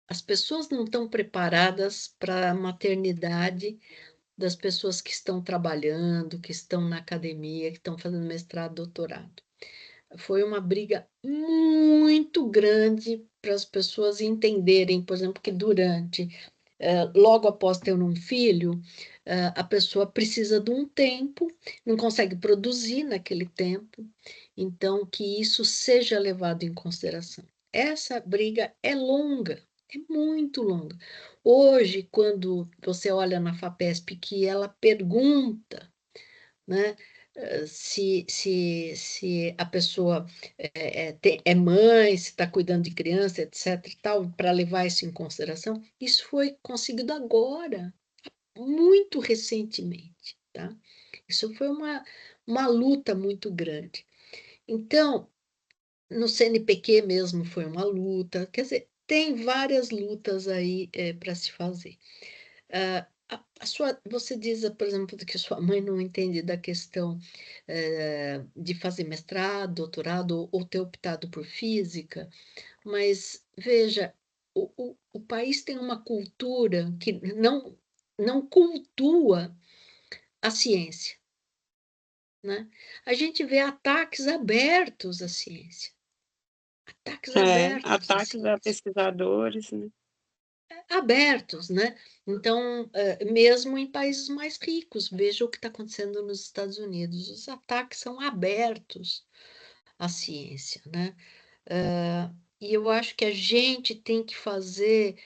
as pessoas não estão preparadas para a maternidade das pessoas que estão trabalhando, que estão na academia, que estão fazendo mestrado, doutorado. Foi uma briga muito grande para as pessoas entenderem, por exemplo, que logo após ter um filho, a pessoa precisa de um tempo, não consegue produzir naquele tempo, então que isso seja levado em consideração. Essa briga é longa, é muito longa. Hoje, quando você olha na FAPESP que ela pergunta, né, se a pessoa é mãe, se está cuidando de criança, etc. e tal, para levar isso em consideração, isso foi conseguido agora, muito recentemente, tá? Isso foi uma luta muito grande. Então, no CNPq mesmo foi uma luta, quer dizer, tem várias lutas aí para se fazer. Você diz, por exemplo, que sua mãe não entende da questão de fazer mestrado, doutorado ou ter optado por física, mas veja, o país tem uma cultura que não cultua a ciência, né? A gente vê ataques abertos à ciência. Ataques abertos à Ataques a ciência. pesquisadores, né? Abertos, né? Então, mesmo em países mais ricos, veja o que está acontecendo nos Estados Unidos, os ataques são abertos à ciência, né? E eu acho que a gente tem que fazer,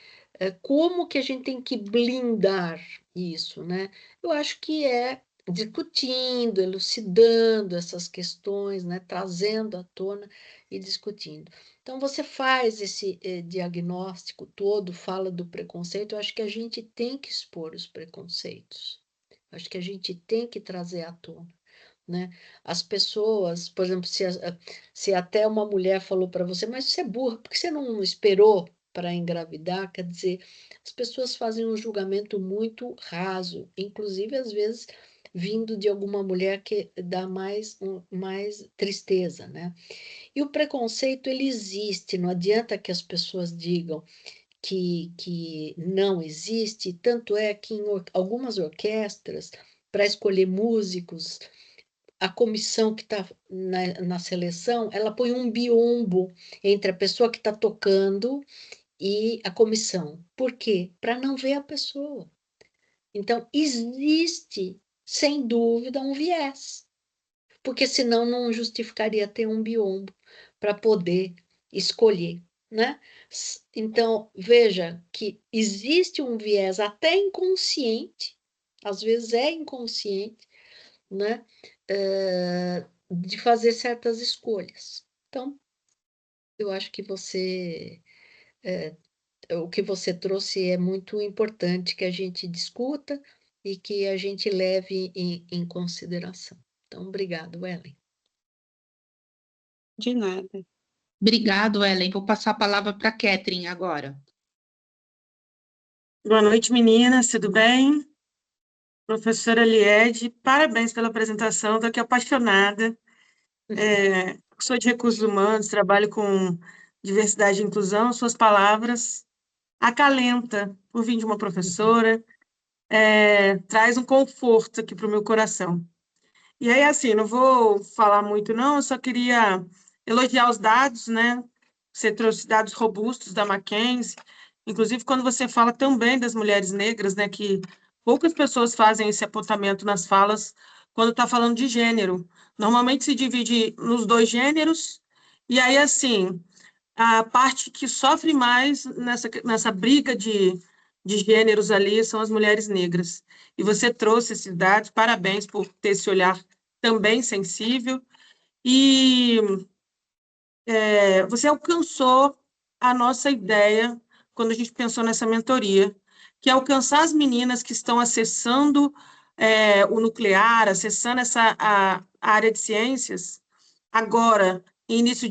como que a gente tem que blindar isso, né? Eu acho que é discutindo, elucidando essas questões, né? Trazendo à tona e discutindo. Então, você faz esse diagnóstico todo, fala do preconceito, eu acho que a gente tem que expor os preconceitos. Eu acho que a gente tem que trazer à tona, né? As pessoas, por exemplo, se até uma mulher falou para você, mas você é burra, por que você não esperou para engravidar? Quer dizer, as pessoas fazem um julgamento muito raso, inclusive às vezes vindo de alguma mulher que dá mais tristeza, né? E o preconceito, ele existe, não adianta que as pessoas digam que não existe, tanto é que em algumas orquestras, para escolher músicos, a comissão que está na seleção, ela põe um biombo entre a pessoa que está tocando e a comissão. Por quê? Para não ver a pessoa. Então, existe, sem dúvida, um viés, porque senão não justificaria ter um biombo para poder escolher, né? Então, veja que existe um viés até inconsciente, às vezes é inconsciente, né? De fazer certas escolhas. Então, eu acho que o que você trouxe é muito importante que a gente discuta e que a gente leve em consideração. Então, obrigado, Ellen. De nada. Obrigado, Ellen. Vou passar a palavra para a Catherine agora. Boa noite, meninas, tudo bem? Professora Liede, parabéns pela apresentação, estou aqui apaixonada. Sou de recursos humanos, trabalho com diversidade e inclusão, suas palavras acalenta por vir de uma professora, traz um conforto aqui para o meu coração. E aí, assim, não vou falar muito não, eu só queria elogiar os dados, né? Você trouxe dados robustos da Mackenzie, inclusive quando você fala também das mulheres negras, né, que poucas pessoas fazem esse apontamento nas falas quando está falando de gênero. Normalmente se divide nos dois gêneros, e aí, assim, a parte que sofre mais nessa briga de gêneros ali são as mulheres negras. E você trouxe esses dados, parabéns por ter esse olhar também sensível. E você alcançou a nossa ideia quando a gente pensou nessa mentoria, que é alcançar as meninas que estão acessando o nuclear, acessando a área de ciências, agora, início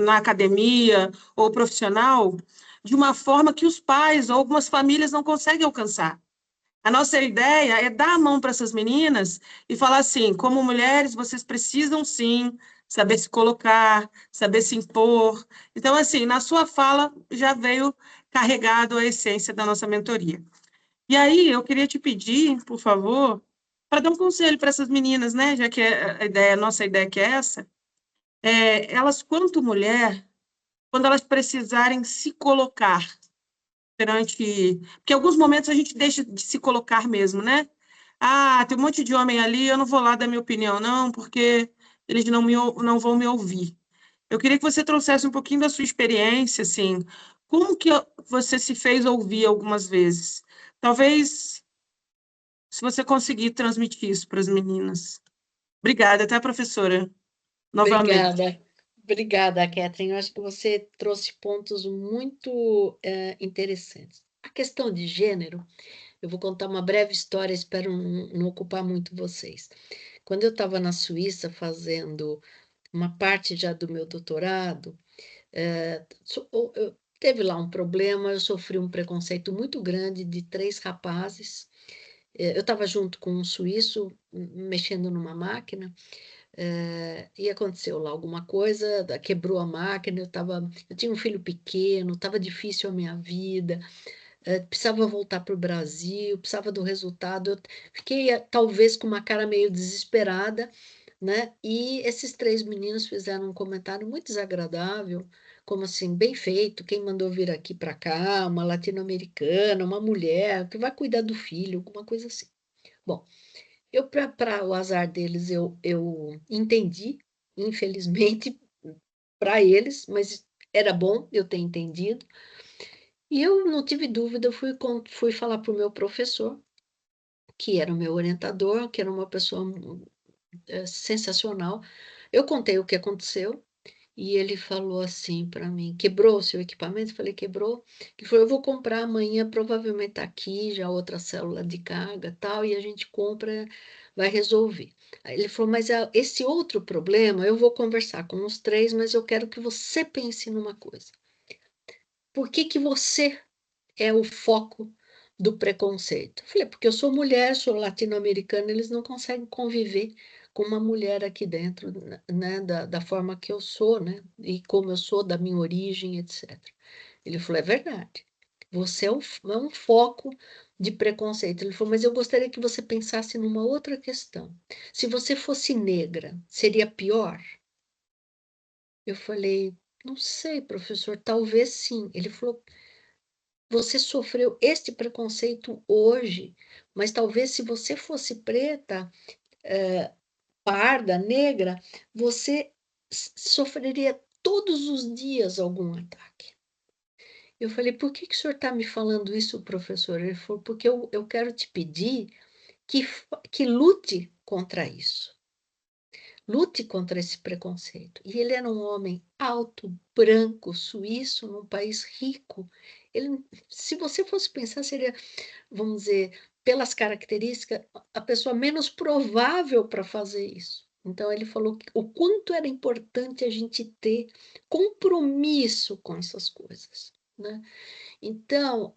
na academia ou profissional, de uma forma que os pais ou algumas famílias não conseguem alcançar. A nossa ideia é dar a mão para essas meninas e falar assim, como mulheres, vocês precisam sim saber se colocar, saber se impor. Então, assim, na sua fala já veio carregado a essência da nossa mentoria. E aí, eu queria te pedir, por favor, para dar um conselho para essas meninas, né? Já que a nossa ideia que é essa, elas, quanto mulher, quando elas precisarem se colocar perante... Porque em alguns momentos a gente deixa de se colocar mesmo, né? Ah, tem um monte de homem ali, eu não vou lá dar minha opinião, não, porque eles não vão me ouvir. Eu queria que você trouxesse um pouquinho da sua experiência, assim, como que você se fez ouvir algumas vezes? Talvez, se você conseguir transmitir isso para as meninas. Obrigada, tá, professora? Novamente. Obrigada, Catherine. Eu acho que você trouxe pontos muito interessantes. A questão de gênero, Eu vou contar uma breve história, espero não ocupar muito vocês. Quando eu estava na Suíça fazendo uma parte já do meu doutorado, teve lá um problema, eu sofri um preconceito muito grande de 3 rapazes. Eu estava junto com um suíço mexendo numa máquina, e aconteceu lá alguma coisa, quebrou a máquina, eu tinha um filho pequeno, estava difícil a minha vida, precisava voltar para o Brasil, precisava do resultado. Eu fiquei, talvez, com uma cara meio desesperada, né? E esses 3 meninos fizeram um comentário muito desagradável, como assim, bem feito, quem mandou vir aqui para cá, uma latino-americana, uma mulher, que vai cuidar do filho, alguma coisa assim. Bom, para o azar deles, eu entendi, infelizmente, para eles, mas era bom eu ter entendido. E eu não tive dúvida, eu fui falar para o meu professor, que era o meu orientador, que era uma pessoa sensacional. Eu contei o que aconteceu e ele falou assim para mim: quebrou o seu equipamento? Eu falei: quebrou. Ele falou: eu vou comprar amanhã, provavelmente tá aqui já outra célula de carga tal, e a gente compra, vai resolver. Aí ele falou: mas esse outro problema eu vou conversar com os 3, mas eu quero que você pense numa coisa. Por que que você é o foco do preconceito? Eu falei: porque eu sou mulher, sou latino-americana, eles não conseguem conviver com uma mulher aqui dentro, né, da forma que eu sou, né, e como eu sou, da minha origem, etc. Ele falou: é verdade, você é um foco de preconceito. Ele falou: mas eu gostaria que você pensasse numa outra questão. Se você fosse negra, seria pior? Eu falei: não sei, professor, talvez sim. Ele falou: você sofreu este preconceito hoje, mas talvez se você fosse preta, parda, negra, você sofreria todos os dias algum ataque. Eu falei: por que que o senhor está me falando isso, professor? Ele falou: porque eu quero te pedir que lute contra isso. Lute contra esse preconceito. E ele era um homem alto, branco, suíço, num país rico. Ele, se você fosse pensar, seria, vamos dizer, pelas características, a pessoa menos provável para fazer isso. Então, ele falou o quanto era importante a gente ter compromisso com essas coisas, né? Então,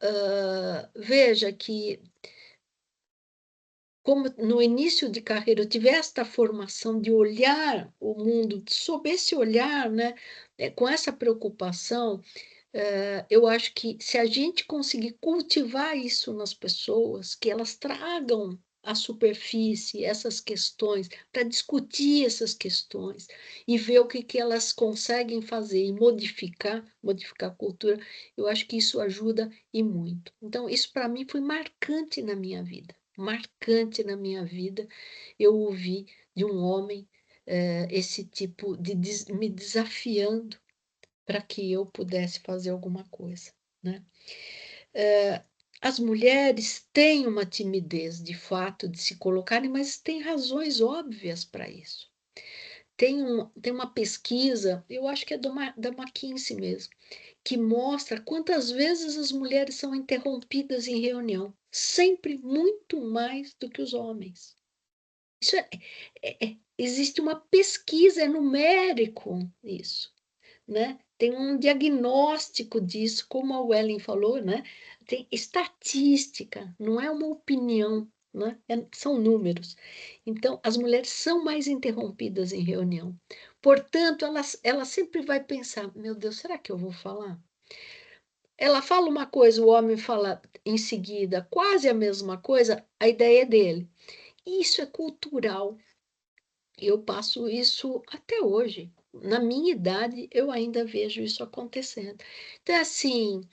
veja que, como no início de carreira eu tive esta formação de olhar o mundo sob esse olhar, né, com essa preocupação, eu acho que se a gente conseguir cultivar isso nas pessoas, que elas tragam à superfície essas questões, para discutir essas questões e ver o que elas conseguem fazer e modificar a cultura, eu acho que isso ajuda e muito. Então, isso para mim foi marcante na minha vida, marcante na minha vida. Eu ouvi de um homem esse tipo de me desafiando para que eu pudesse fazer alguma coisa, né? As mulheres têm uma timidez, de fato, de se colocarem, mas tem razões óbvias para isso. Tem uma pesquisa, eu acho que é da McKinsey mesmo, que mostra quantas vezes as mulheres são interrompidas em reunião, sempre muito mais do que os homens. Isso existe uma pesquisa, é numérico isso, né? Tem um diagnóstico disso, como a Wellen falou, né? Tem estatística, não é uma opinião, né? São números. Então, as mulheres são mais interrompidas em reunião. Portanto, ela sempre vai pensar: meu Deus, será que eu vou falar? Ela fala uma coisa, o homem fala em seguida quase a mesma coisa, a ideia é dele. Isso é cultural. Eu passo isso até hoje. Na minha idade, eu ainda vejo isso acontecendo. Então, assim,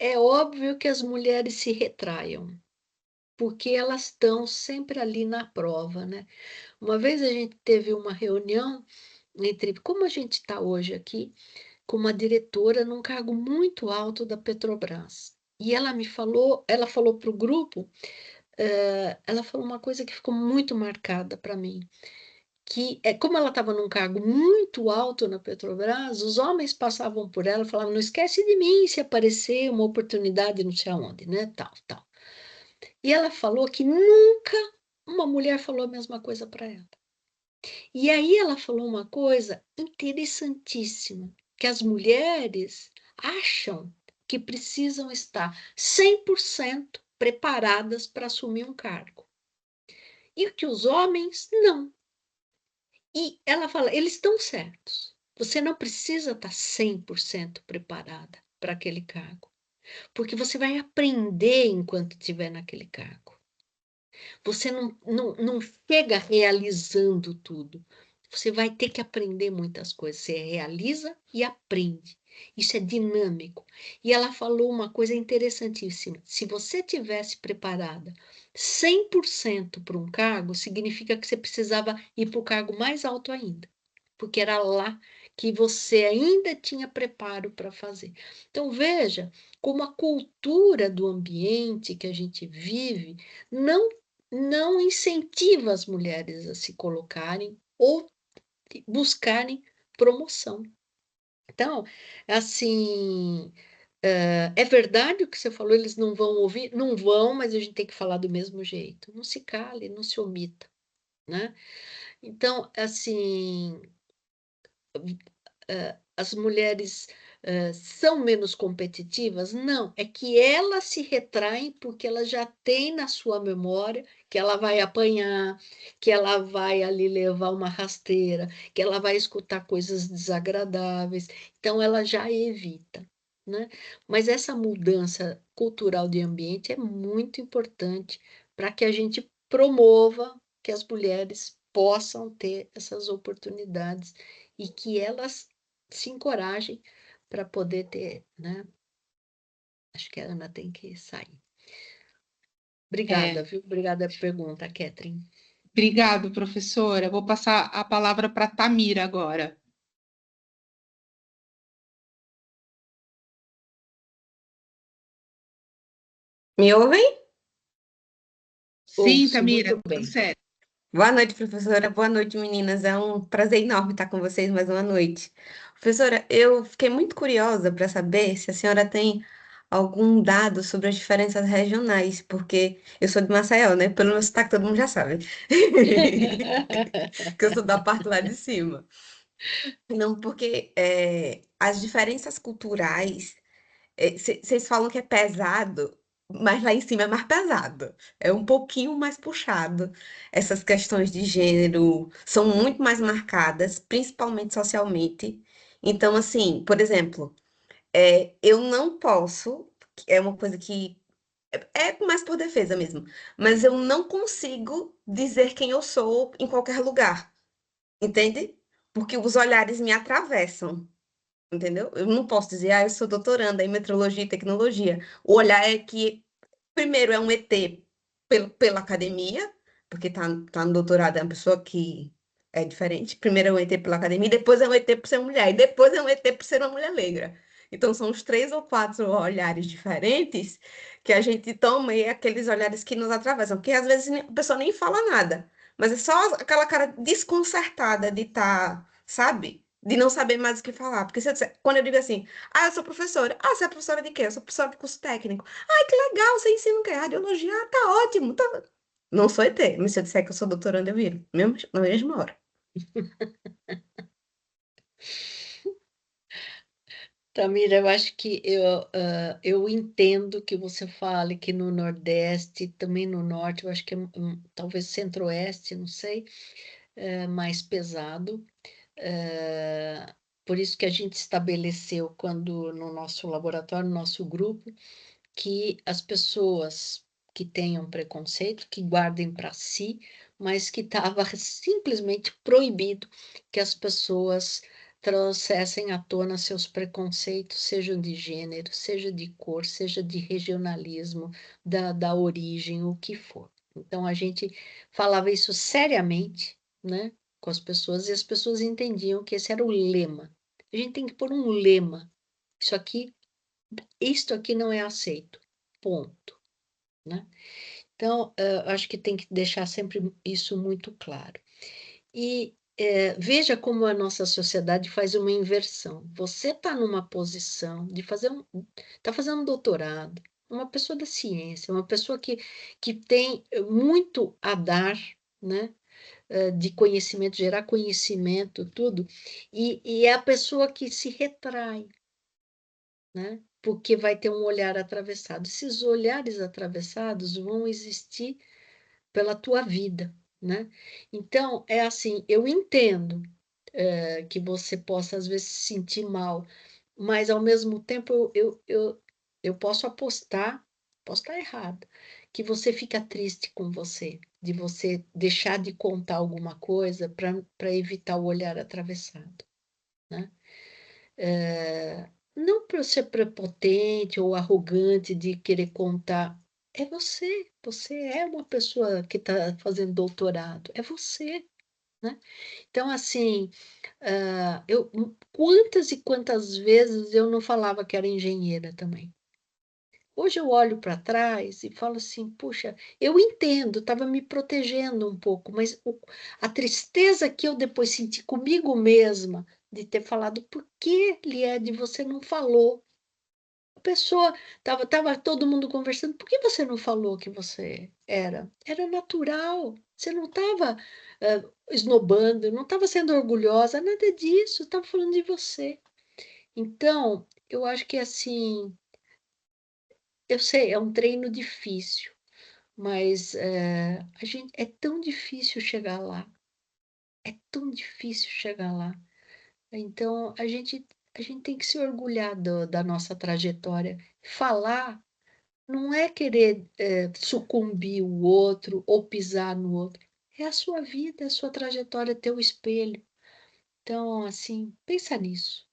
é óbvio que as mulheres se retraiam, porque elas estão sempre ali na prova, né? Uma vez a gente teve uma reunião como a gente está hoje aqui, com uma diretora num cargo muito alto da Petrobras. E ela falou para o grupo, ela falou uma coisa que ficou muito marcada para mim, que, como ela estava num cargo muito alto na Petrobras, os homens passavam por ela e falavam, não esquece de mim se aparecer uma oportunidade não sei aonde, né, tal, tal. E ela falou que nunca uma mulher falou a mesma coisa para ela. E aí ela falou uma coisa interessantíssima, que as mulheres acham que precisam estar 100% preparadas para assumir um cargo. E que os homens não. E ela fala, eles estão certos. Você não precisa estar 100% preparada para aquele cargo, porque você vai aprender enquanto estiver naquele cargo. Você não chega realizando tudo. Você vai ter que aprender muitas coisas. Você realiza e aprende. Isso é dinâmico. E ela falou uma coisa interessantíssima. Se você tivesse preparada 100% para um cargo, significa que você precisava ir para o cargo mais alto ainda. Porque era lá que você ainda tinha preparo para fazer. Então, veja como a cultura do ambiente que a gente vive não incentiva as mulheres a se colocarem ou buscarem promoção. Então, assim, é verdade o que você falou, eles não vão ouvir? Não vão, mas a gente tem que falar do mesmo jeito. Não se cale, não se omita, né? Então, assim, as mulheres são menos competitivas? Não, é que elas se retraem porque elas já têm na sua memória que ela vai apanhar, que ela vai ali levar uma rasteira, que ela vai escutar coisas desagradáveis, então ela já evita, né? Mas essa mudança cultural de ambiente é muito importante para que a gente promova que as mulheres possam ter essas oportunidades e que elas se encorajem para poder ter, né? Acho que a Ana tem que sair. Obrigada, viu? Obrigada pela pergunta, Catherine. Obrigado, professora. Vou passar a palavra para a Tamira agora. Me ouvem? Sim, Ouço Tamira, muito tudo bem. certo. Boa noite, professora. Boa noite, meninas. É um prazer enorme estar com vocês mais uma noite. Professora, eu fiquei muito curiosa para saber se a senhora tem algum dado sobre as diferenças regionais, porque eu sou de Maceió, né? Pelo meu sotaque todo mundo já sabe. Que eu sou da parte lá de cima. Não, porque as diferenças culturais. Vocês falam que é pesado, mas lá em cima é mais pesado. É um pouquinho mais puxado. Essas questões de gênero são muito mais marcadas, principalmente socialmente. Então, assim, por exemplo, eu não posso, é uma coisa que é mais por defesa mesmo, mas eu não consigo dizer quem eu sou em qualquer lugar, entende? Porque os olhares me atravessam. Entendeu? Eu não posso dizer, eu sou doutoranda em metrologia e tecnologia. O olhar é que, primeiro, é um ET pela academia, porque tá no doutorado, é uma pessoa que é diferente. Primeiro é um ET pela academia, depois é um ET por ser mulher, e depois é um ET por ser uma mulher negra. Então, são os 3 ou 4 olhares diferentes que a gente toma e é aqueles olhares que nos atravessam, porque às vezes a pessoa nem fala nada, mas é só aquela cara desconcertada de estar, sabe? De não saber mais o que falar. Porque se eu disser, quando eu digo assim, eu sou professora. Você é professora de quê? Eu sou professora de curso técnico. Ai, que legal, você ensina o quê? Radiologia. Tá ótimo. Não sou ET, mas se eu disser que eu sou doutoranda, eu viro. Mesmo, na mesma hora. Tamira, eu acho que eu entendo que você fale que no Nordeste, também no Norte, eu acho que talvez Centro-Oeste, não sei, é mais pesado. Por isso que a gente estabeleceu, quando no nosso laboratório, no nosso grupo, que as pessoas que tenham preconceito, que guardem para si, mas que estava simplesmente proibido que as pessoas trouxessem à tona seus preconceitos, sejam de gênero, seja de cor, seja de regionalismo, da origem, o que for. Então, a gente falava isso seriamente, né, com as pessoas, e as pessoas entendiam que esse era o lema. A gente tem que pôr um lema. Isto aqui não é aceito. Ponto, né? Então, acho que tem que deixar sempre isso muito claro. E veja como a nossa sociedade faz uma inversão. Você está numa posição de está fazendo um doutorado, uma pessoa da ciência, uma pessoa que tem muito a dar, né? De conhecimento, gerar conhecimento, tudo, e é a pessoa que se retrai, né? Porque vai ter um olhar atravessado. Esses olhares atravessados vão existir pela tua vida, né? Então, é assim, eu entendo que você possa, às vezes, se sentir mal, mas, ao mesmo tempo, eu posso estar errada, que você fica triste com você, de você deixar de contar alguma coisa para evitar o olhar atravessado, né? Não para ser prepotente ou arrogante de querer contar. É você é uma pessoa que está fazendo doutorado, é você, né? Então, assim, quantas e quantas vezes eu não falava que era engenheira também. Hoje eu olho para trás e falo assim, puxa, eu entendo, estava me protegendo um pouco, mas a tristeza que eu depois senti comigo mesma de ter falado, por que, Liede, você não falou? A pessoa, tava todo mundo conversando, por que você não falou que você era? Era natural, você não estava esnobando, não estava sendo orgulhosa, nada disso, estava falando de você. Então, eu acho que assim, eu sei, é um treino difícil, mas a gente, é tão difícil chegar lá, é tão difícil chegar lá. Então, a gente tem que se orgulhar da nossa trajetória. Falar não é querer sucumbir o outro ou pisar no outro. É a sua vida, a sua trajetória, teu espelho. Então, assim, pensa nisso.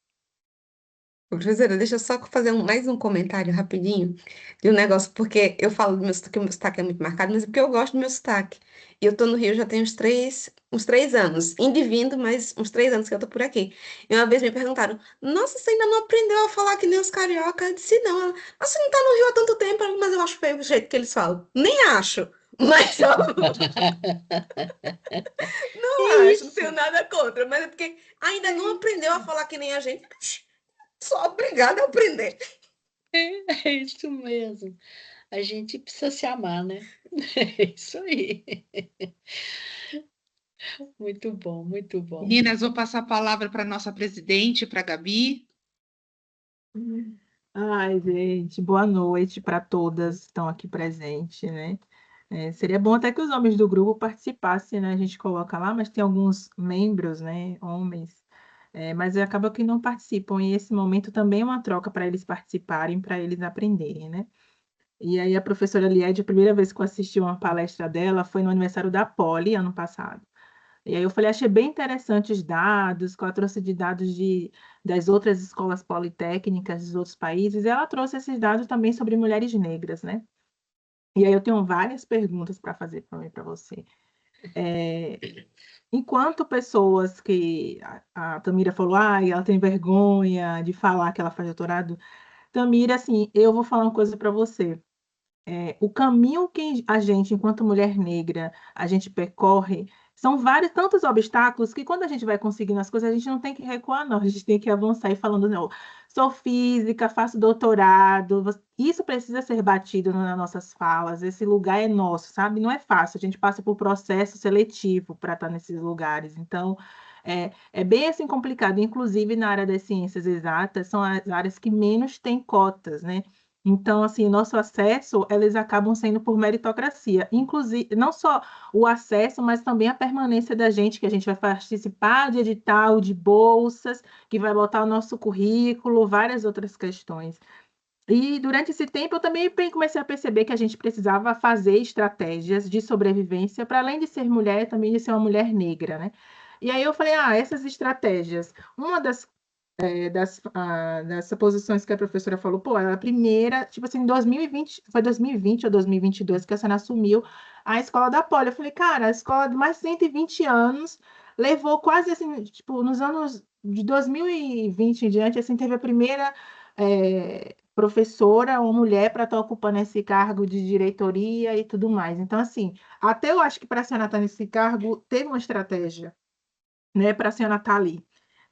Professora, deixa eu só fazer mais um comentário rapidinho de um negócio, porque eu falo do meu sotaque, o meu sotaque é muito marcado, mas é porque eu gosto do meu sotaque. E eu tô no Rio já tem uns três anos, indo e vindo, mas uns 3 anos que eu tô por aqui. E uma vez me perguntaram, nossa, você ainda não aprendeu a falar que nem os carioca? Eu disse, não, mas você não tá no Rio há tanto tempo, mas eu acho feio o jeito que eles falam. Nem acho, mas eu não É acho, não tenho isso. nada contra, mas é porque ainda não aprendeu a falar que nem a gente. Sou obrigada a aprender. É isso mesmo. A gente precisa se amar, né? É isso aí. Muito bom, muito bom. Meninas, vou passar a palavra para a nossa presidente, para a Gabi. Ai, gente, boa noite para todas que estão aqui presentes, né? Seria bom até que os homens do grupo participassem, né? A gente coloca lá, mas tem alguns membros, né? Homens, mas acaba que não participam. E esse momento também é uma troca para eles participarem, para eles aprenderem, né? E aí a professora Liede, a primeira vez que eu assisti uma palestra dela foi no aniversário da Poli, ano passado. E aí eu falei, achei bem interessante os dados, que ela trouxe de dados das outras escolas politécnicas dos outros países, e ela trouxe esses dados também sobre mulheres negras, né? E aí eu tenho várias perguntas para fazer para você. Enquanto pessoas que a Tamira falou, ela tem vergonha de falar que ela faz doutorado, Tamira, assim, eu vou falar uma coisa para você. O caminho que a gente, enquanto mulher negra, a gente percorre, são vários, tantos obstáculos que quando a gente vai conseguindo as coisas, a gente não tem que recuar, não. A gente tem que avançar e falando, não, sou física, faço doutorado. Isso precisa ser batido nas nossas falas. Esse lugar é nosso, sabe? Não é fácil. A gente passa por processo seletivo para estar nesses lugares. Então, é bem assim complicado. Inclusive, na área das ciências exatas, são as áreas que menos têm cotas, né? Então, assim, nosso acesso, eles acabam sendo por meritocracia. Inclusive, não só o acesso, mas também a permanência da gente, que a gente vai participar de edital, de bolsas, que vai botar o nosso currículo, várias outras questões. E durante esse tempo eu também comecei a perceber que a gente precisava fazer estratégias de sobrevivência, para além de ser mulher, também de ser uma mulher negra, né? E aí eu falei, essas estratégias, uma das posições que a professora falou, pô, ela é a primeira, tipo assim, em 2020, foi 2020 ou 2022 que a senhora assumiu a escola da Poli. Eu falei, cara, a escola de mais de 120 anos levou quase assim, tipo, nos anos de 2020 em diante, assim, teve a primeira professora ou mulher para estar ocupando esse cargo de diretoria e tudo mais. Então, assim, até eu acho que para a senhora estar nesse cargo, teve uma estratégia. né, para a senhora estar ali.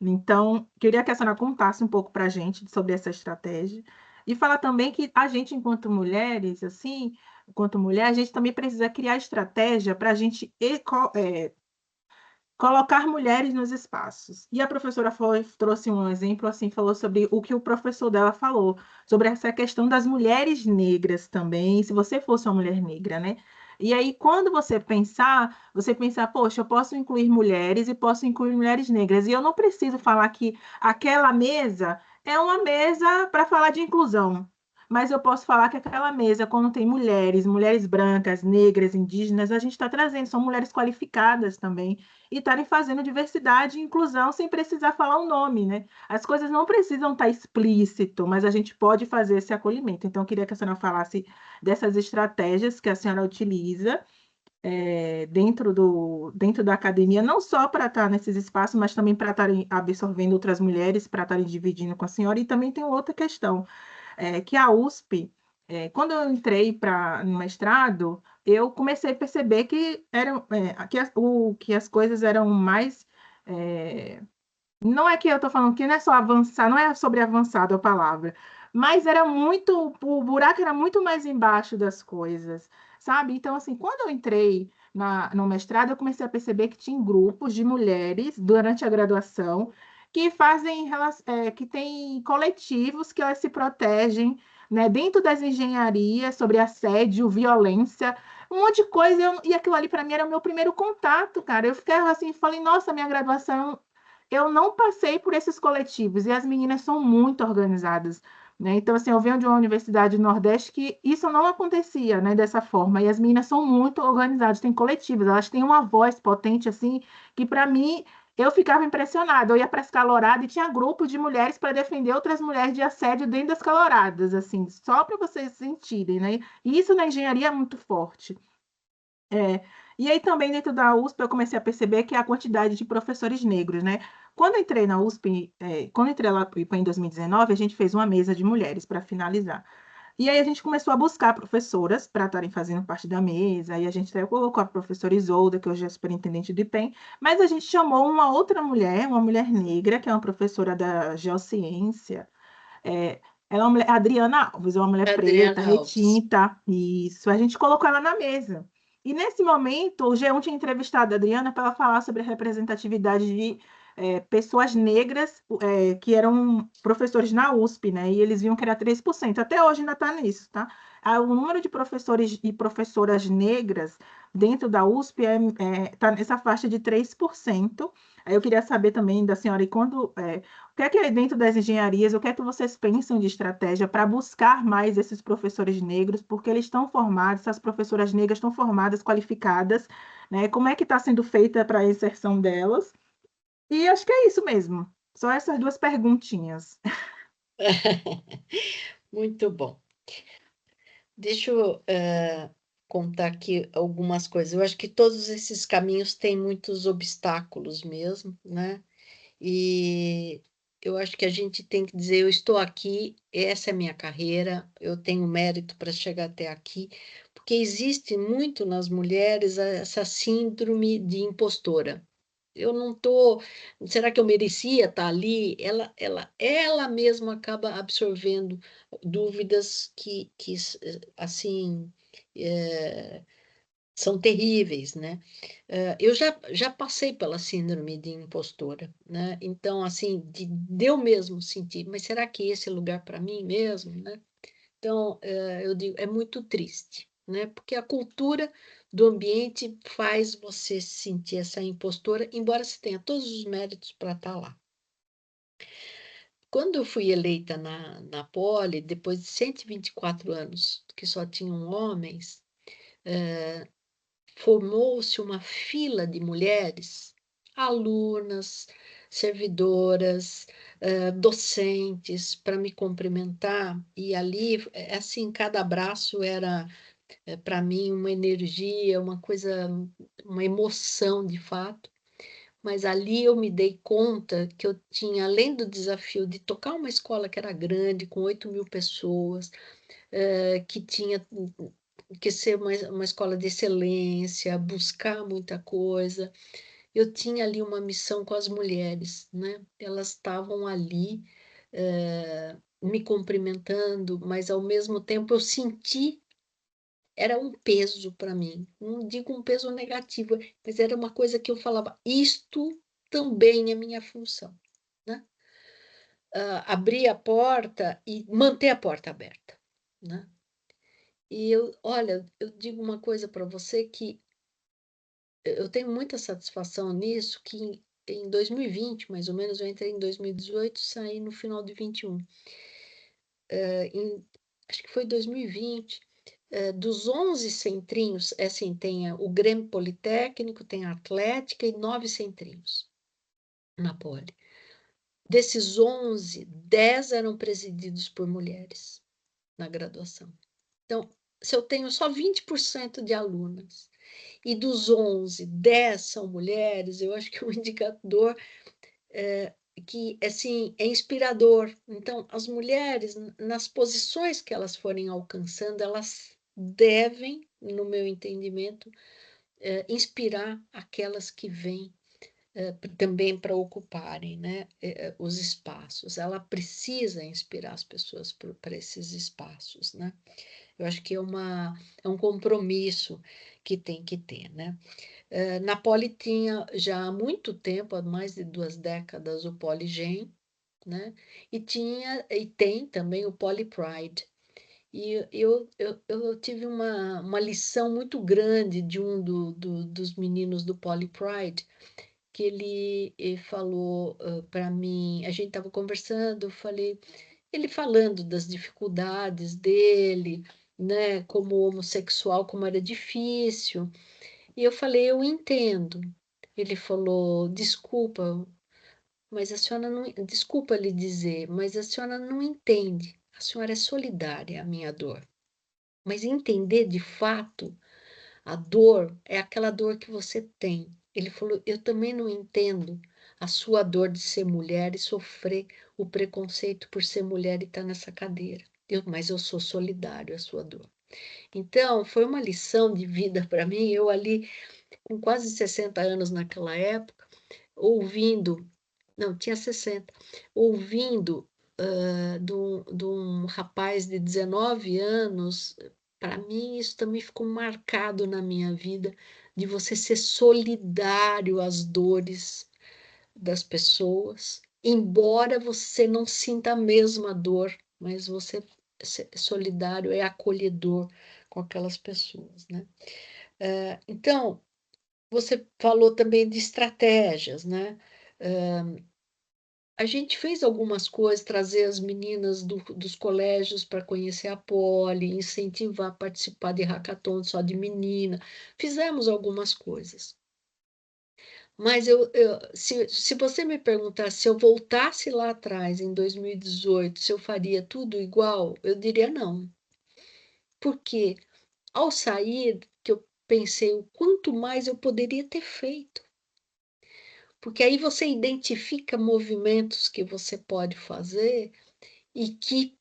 Então, queria que a senhora contasse um pouco para a gente sobre essa estratégia e falar também que a gente, enquanto mulheres, assim, enquanto mulher, a gente também precisa criar estratégia para a gente colocar mulheres nos espaços. E a professora trouxe um exemplo, assim, falou sobre o que o professor dela falou, sobre essa questão das mulheres negras também, se você fosse uma mulher negra, né? E aí, quando você pensar, poxa, eu posso incluir mulheres e posso incluir mulheres negras. E eu não preciso falar que aquela mesa é uma mesa para falar de inclusão. Mas eu posso falar que aquela mesa, quando tem mulheres, mulheres brancas, negras, indígenas, a gente está trazendo, são mulheres qualificadas também e estarem fazendo diversidade e inclusão sem precisar falar o nome, né? As coisas não precisam estar explícito, mas a gente pode fazer esse acolhimento. Então, eu queria que a senhora falasse dessas estratégias que a senhora utiliza dentro da academia, não só para estar nesses espaços, mas também para estarem absorvendo outras mulheres, para estarem dividindo com a senhora. E também tem outra questão que a USP, quando eu entrei no mestrado, eu comecei a perceber que, que as coisas eram mais. Não é que eu estou falando que não é só avançar, não é sobre avançado a palavra, mas era muito, o buraco era muito mais embaixo das coisas, sabe? Então, assim, quando eu entrei no mestrado, eu comecei a perceber que tinha grupos de mulheres durante a graduação que que têm coletivos que elas se protegem, né, dentro das engenharias sobre assédio, violência, um monte de coisa, e aquilo ali para mim era o meu primeiro contato, cara. Eu ficava assim, falei, nossa, minha graduação eu não passei por esses coletivos e as meninas são muito organizadas, né? Então, assim, eu venho de uma universidade do Nordeste que isso não acontecia, né, dessa forma. E as meninas são muito organizadas, têm coletivos, elas têm uma voz potente, assim, que para mim eu ficava impressionada. Eu ia para as caloradas e tinha grupos de mulheres para defender outras mulheres de assédio dentro das caloradas, assim, só para vocês sentirem, né? E isso na engenharia é muito forte. É, e aí também dentro da USP eu comecei a perceber que a quantidade de professores negros, né? Quando eu entrei na USP, quando eu entrei lá em 2019, a gente fez uma mesa de mulheres para finalizar. E aí a gente começou a buscar professoras para estarem fazendo parte da mesa, e a gente até colocou a professora Isolda, que hoje é superintendente do IPEM, mas a gente chamou uma outra mulher, uma mulher negra, que é uma professora da geociência, ela é uma mulher, Adriana Alves, é uma mulher preta, Adriana Alves. retinta, isso. A gente colocou ela na mesa. E nesse momento, o G1 tinha entrevistado a Adriana para ela falar sobre a representatividade de pessoas negras que eram professores na USP, né? E eles viam que era 3%. Até hoje ainda está nisso, tá? O número de professores e professoras negras dentro da USP está nessa faixa de 3%. Aí eu queria saber também da senhora, o que é que dentro das engenharias, o que é que vocês pensam de estratégia para buscar mais esses professores negros, porque eles estão formados, essas professoras negras estão formadas, qualificadas, né? Como é que está sendo feita para a inserção delas? E acho que é isso mesmo. Só essas duas perguntinhas. Muito bom. Deixa eu contar aqui algumas coisas. Eu acho que todos esses caminhos têm muitos obstáculos mesmo, né? E eu acho que a gente tem que dizer: eu estou aqui, essa é a minha carreira, eu tenho mérito para chegar até aqui, porque existe muito nas mulheres essa síndrome de impostora. Eu não estou. Será que eu merecia estar ali? Ela mesma acaba absorvendo dúvidas que assim, eh, são terríveis, né? Eu já passei pela síndrome de impostora, né? Então, assim, de eu mesmo sentir, mas será que esse é lugar para mim mesmo, né? Então, eu digo, é muito triste, né? Porque a cultura do ambiente faz você sentir essa impostora, embora você tenha todos os méritos para estar lá. Quando eu fui eleita na Poli, depois de 124 anos que só tinham homens, formou-se uma fila de mulheres, alunas, servidoras, docentes, para me cumprimentar. E ali, assim, cada abraço era, para mim, uma energia, uma coisa, uma emoção de fato. Mas ali eu me dei conta que eu tinha, além do desafio de tocar uma escola que era grande, com 8.000 pessoas, que tinha que ser uma escola de excelência, buscar muita coisa, eu tinha ali uma missão com as mulheres, né? Elas estavam ali me cumprimentando, mas ao mesmo tempo eu senti, era um peso para mim. Não digo um peso negativo, mas era uma coisa que eu falava, isto também é minha função, né? Abrir a porta e manter a porta aberta, né? E olha, eu digo uma coisa para você que eu tenho muita satisfação nisso, que em 2020, mais ou menos, eu entrei em 2018, saí no final de 21. Acho que foi 2020, dos 11 centrinhos, assim, tem o Grêmio Politécnico, tem a Atlética e 9 centrinhos na Poli. Desses 11, 10 eram presididos por mulheres na graduação. Então, se eu tenho só 20% de alunas e dos 11, 10 são mulheres, eu acho que é um indicador que assim, é inspirador. Então, as mulheres, nas posições que elas forem alcançando, elas devem, no meu entendimento, inspirar aquelas que vêm também para ocuparem, né, os espaços. Ela precisa inspirar as pessoas para esses espaços, né? Eu acho que é um compromisso que tem que ter, né? Na Poli tinha já há muito tempo, há mais de 2 décadas, o Poligen, né? E tem também o Poli Pride. E eu tive uma lição muito grande de um dos meninos do Poli Pride, que ele falou para mim, a gente estava conversando, ele falando das dificuldades dele, né, como homossexual, como era difícil. E eu falei, eu entendo. Ele falou, desculpa, mas a senhora não, desculpa lhe dizer, mas a senhora não entende. A senhora é solidária à minha dor. Mas entender de fato a dor é aquela dor que você tem. Ele falou, eu também não entendo a sua dor de ser mulher e sofrer o preconceito por ser mulher e estar nessa cadeira. Mas eu sou solidário à sua dor. Então, foi uma lição de vida para mim. Eu ali com quase 60 anos naquela época, ouvindo, não, tinha 60, ouvindo de um rapaz de 19 anos, para mim isso também ficou marcado na minha vida, de você ser solidário às dores das pessoas, embora você não sinta a mesma dor, mas você ser solidário é acolhedor com aquelas pessoas, né? Então, você falou também de estratégias, né? A gente fez algumas coisas, trazer as meninas dos colégios para conhecer a Poli, incentivar a participar de hackathon só de menina. Fizemos algumas coisas. Mas se você me perguntar se eu voltasse lá atrás, em 2018, se eu faria tudo igual, eu diria não. Porque ao sair, que eu pensei o quanto mais eu poderia ter feito. Porque aí você identifica movimentos que você pode fazer e que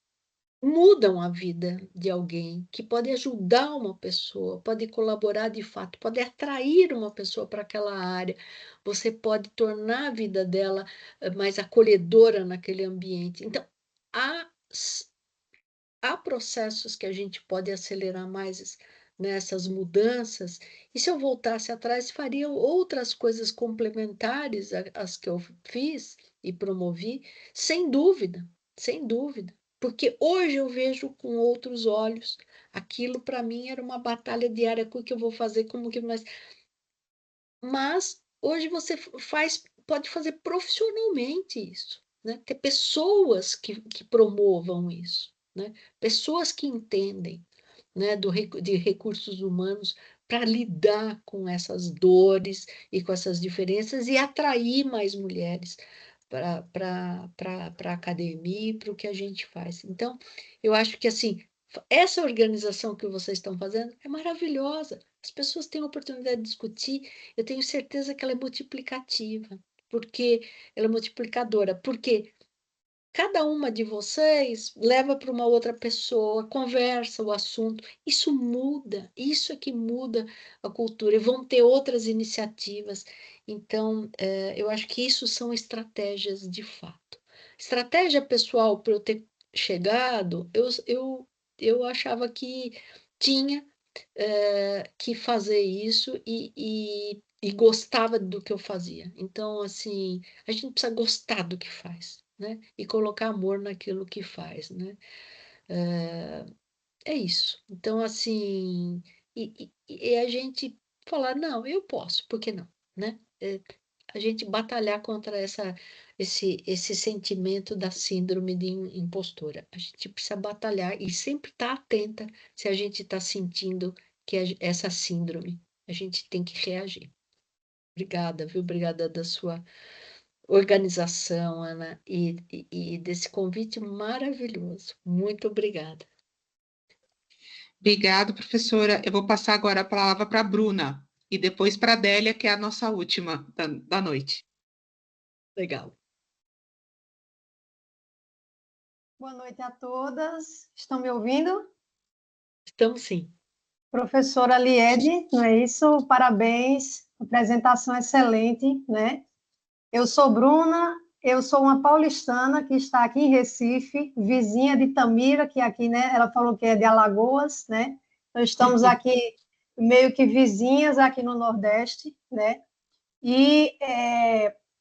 mudam a vida de alguém, que pode ajudar uma pessoa, pode colaborar de fato, pode atrair uma pessoa para aquela área, você pode tornar a vida dela mais acolhedora naquele ambiente. Então, há, há processos que a gente pode acelerar mais nessas mudanças, e se eu voltasse atrás, faria outras coisas complementares às que eu fiz e promovi, sem dúvida, sem dúvida. Porque hoje eu vejo com outros olhos. Aquilo para mim era uma batalha diária, o que eu vou fazer, como que mais. Mas hoje você pode fazer profissionalmente isso, né? Ter pessoas que promovam isso, né? Pessoas que entendem, né, de recursos humanos para lidar com essas dores e com essas diferenças e atrair mais mulheres para a academia e para o que a gente faz. Então, eu acho que assim, essa organização que vocês estão fazendo é maravilhosa. As pessoas têm a oportunidade de discutir, eu tenho certeza que ela é multiplicativa, porque ela é multiplicadora, porque cada uma de vocês leva para uma outra pessoa, conversa o assunto. Isso muda, isso é que muda a cultura. E vão ter outras iniciativas. Então, eu acho que isso são estratégias de fato. Estratégia pessoal, para eu ter chegado, eu achava que tinha que fazer isso e gostava do que eu fazia. Então, assim, a gente precisa gostar do que faz, né? E colocar amor naquilo que faz, né? É isso. Então, assim, e a gente falar, não, eu posso, por que não, né? A gente batalhar contra esse sentimento da síndrome de impostora. A gente precisa batalhar e sempre estar atenta se a gente está sentindo que essa síndrome, a gente tem que reagir. Obrigada, viu? Obrigada da sua organização, Ana, e desse convite maravilhoso. Muito obrigada. Obrigado, professora. Eu vou passar agora a palavra para a Bruna e depois para a Adélia, que é a nossa última da noite. Legal. Boa noite a todas. Estão me ouvindo? Estamos sim. Professora Liede, não é isso? Parabéns, apresentação excelente, né? Eu sou Bruna, eu sou uma paulistana que está aqui em Recife, vizinha de Tamira, que aqui, né? Ela falou que é de Alagoas, né? Então, estamos aqui meio que vizinhas aqui no Nordeste, né? E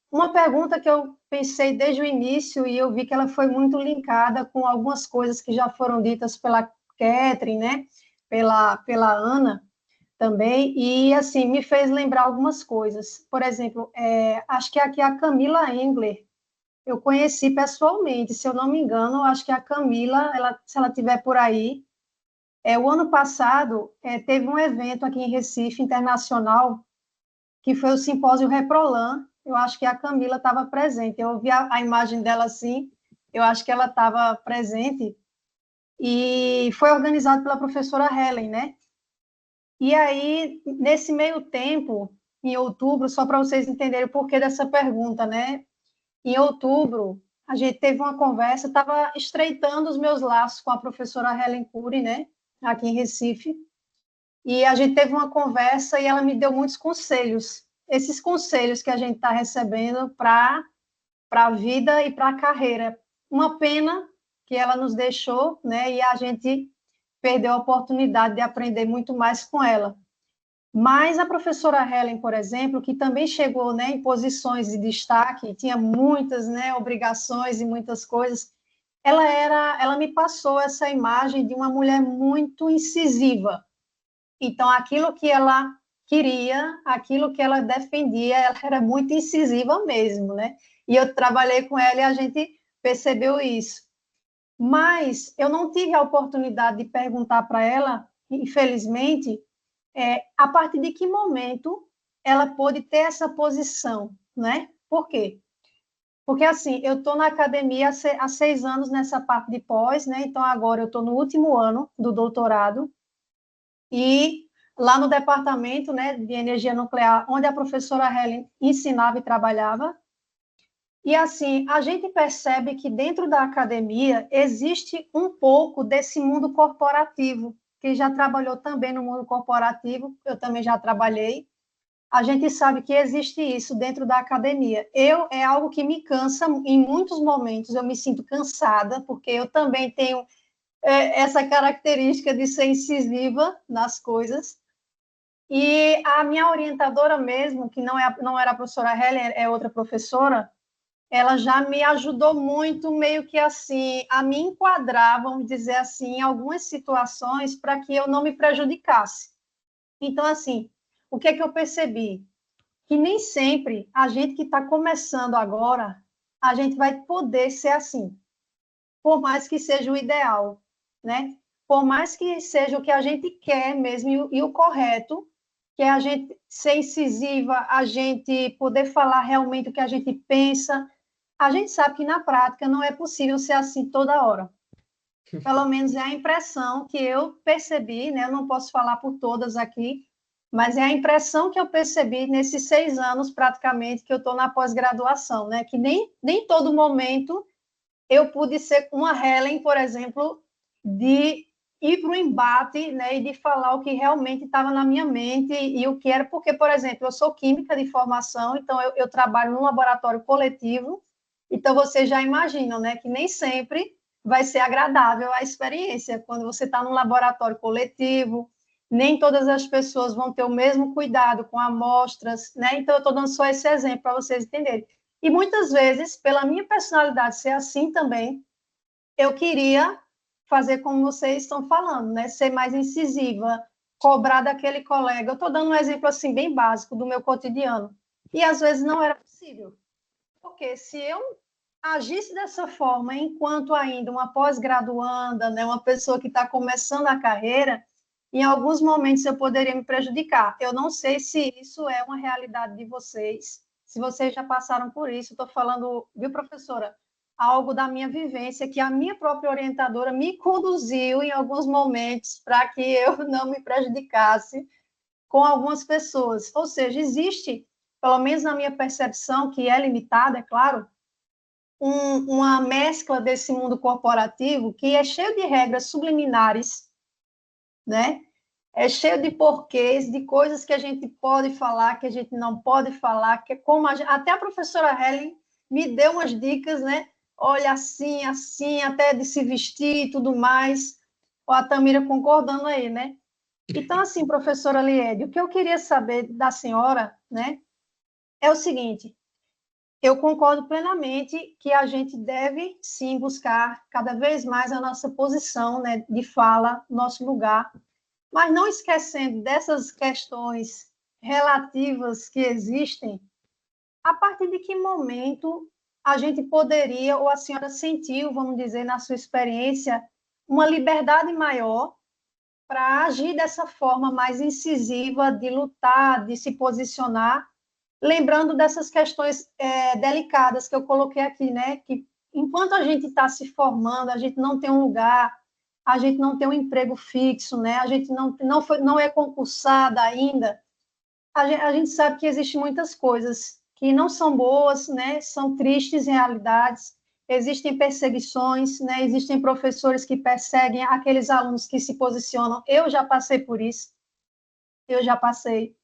uma pergunta que eu pensei desde o início e eu vi que ela foi muito linkada com algumas coisas que já foram ditas pela Catherine, né? Pela Ana também, e assim, me fez lembrar algumas coisas. Por exemplo, acho que aqui a Camila Engler, eu conheci pessoalmente, se eu não me engano, acho que a Camila, se ela estiver por aí, o ano passado teve um evento aqui em Recife, internacional, que foi o Simpósio Reprolan. Eu acho que a Camila estava presente, eu vi a imagem dela assim, eu acho que ela estava presente, e foi organizado pela professora Helen, né? E aí, nesse meio tempo, em outubro, só para vocês entenderem o porquê dessa pergunta, né? Em outubro, a gente teve uma conversa, estava estreitando os meus laços com a professora Helen Cury, né? Aqui em Recife. E a gente teve uma conversa e ela me deu muitos conselhos. Esses conselhos que a gente está recebendo para a vida e para a carreira. Uma pena que ela nos deixou, né? E a gente perdeu a oportunidade de aprender muito mais com ela. Mas a professora Helen, por exemplo, que também chegou, né, em posições de destaque, tinha muitas, né, obrigações e muitas coisas, ela me passou essa imagem de uma mulher muito incisiva. Então, aquilo que ela queria, aquilo que ela defendia, ela era muito incisiva mesmo, né? E eu trabalhei com ela e a gente percebeu isso. Mas eu não tive a oportunidade de perguntar para ela, infelizmente, a partir de que momento ela pôde ter essa posição, né? Por quê? Porque, assim, eu estou na academia há 6 anos nessa parte de pós, né? Então, agora eu estou no último ano do doutorado e lá no departamento, né, de energia nuclear, onde a professora Helen ensinava e trabalhava. E, assim, a gente percebe que dentro da academia existe um pouco desse mundo corporativo. Quem já trabalhou também no mundo corporativo, eu também já trabalhei, a gente sabe que existe isso dentro da academia. É algo que me cansa em muitos momentos, eu me sinto cansada, porque eu também tenho essa característica de ser incisiva nas coisas. E a minha orientadora mesmo, que não era a professora Helen, é outra professora, ela já me ajudou muito, meio que assim, a me enquadrar, vamos dizer assim, em algumas situações para que eu não me prejudicasse. Então, assim, o que é que eu percebi? Que nem sempre a gente que está começando agora, a gente vai poder ser assim, por mais que seja o ideal, né? Por mais que seja o que a gente quer mesmo e o correto, que é a gente ser incisiva, a gente poder falar realmente o que a gente pensa, a gente sabe que na prática não é possível ser assim toda hora. Pelo menos é a impressão que eu percebi, né? Eu não posso falar por todas aqui, mas é a impressão que eu percebi nesses 6 anos, praticamente, que eu estou na pós-graduação, né? Que nem todo momento eu pude ser uma Helen, por exemplo, de ir para o embate, né, e de falar o que realmente estava na minha mente e o que era, porque, por exemplo, eu sou química de formação, então eu trabalho num laboratório coletivo, então vocês já imaginam, né, que nem sempre vai ser agradável a experiência, quando você está num laboratório coletivo, nem todas as pessoas vão ter o mesmo cuidado com amostras, né, então eu estou dando só esse exemplo para vocês entenderem. E muitas vezes, pela minha personalidade ser assim também, eu queria fazer como vocês estão falando, né? Ser mais incisiva, cobrar daquele colega. Eu estou dando um exemplo assim bem básico do meu cotidiano. E às vezes não era possível. Porque se eu agisse dessa forma enquanto ainda uma pós-graduanda, né, uma pessoa que está começando a carreira, em alguns momentos eu poderia me prejudicar. Eu não sei se isso é uma realidade de vocês, se vocês já passaram por isso. Estou falando, viu, professora? Algo da minha vivência, que a minha própria orientadora me conduziu em alguns momentos para que eu não me prejudicasse com algumas pessoas. Ou seja, existe, pelo menos na minha percepção, que é limitada, é claro, uma mescla desse mundo corporativo que é cheio de regras subliminares, né? É cheio de porquês, de coisas que a gente pode falar, que a gente não pode falar, que como até a professora Helen me deu umas dicas, né? Olha, assim, assim, até de se vestir e tudo mais. Ó, a Tamira concordando aí, né? Então, assim, professora Liede, o que eu queria saber da senhora, né, é o seguinte: eu concordo plenamente que a gente deve, sim, buscar cada vez mais a nossa posição, né, de fala, nosso lugar, mas não esquecendo dessas questões relativas que existem, a partir de que momento a gente poderia, ou a senhora sentiu, vamos dizer, na sua experiência, uma liberdade maior para agir dessa forma mais incisiva, de lutar, de se posicionar, lembrando dessas questões delicadas que eu coloquei aqui, né? Que enquanto a gente está se formando, a gente não tem um lugar, a gente não tem um emprego fixo, né? A gente não é concursada ainda. A gente sabe que existem muitas coisas que não são boas, né? São tristes realidades. Existem perseguições, né? Existem professores que perseguem aqueles alunos que se posicionam. Eu já passei por isso. Eu já passei.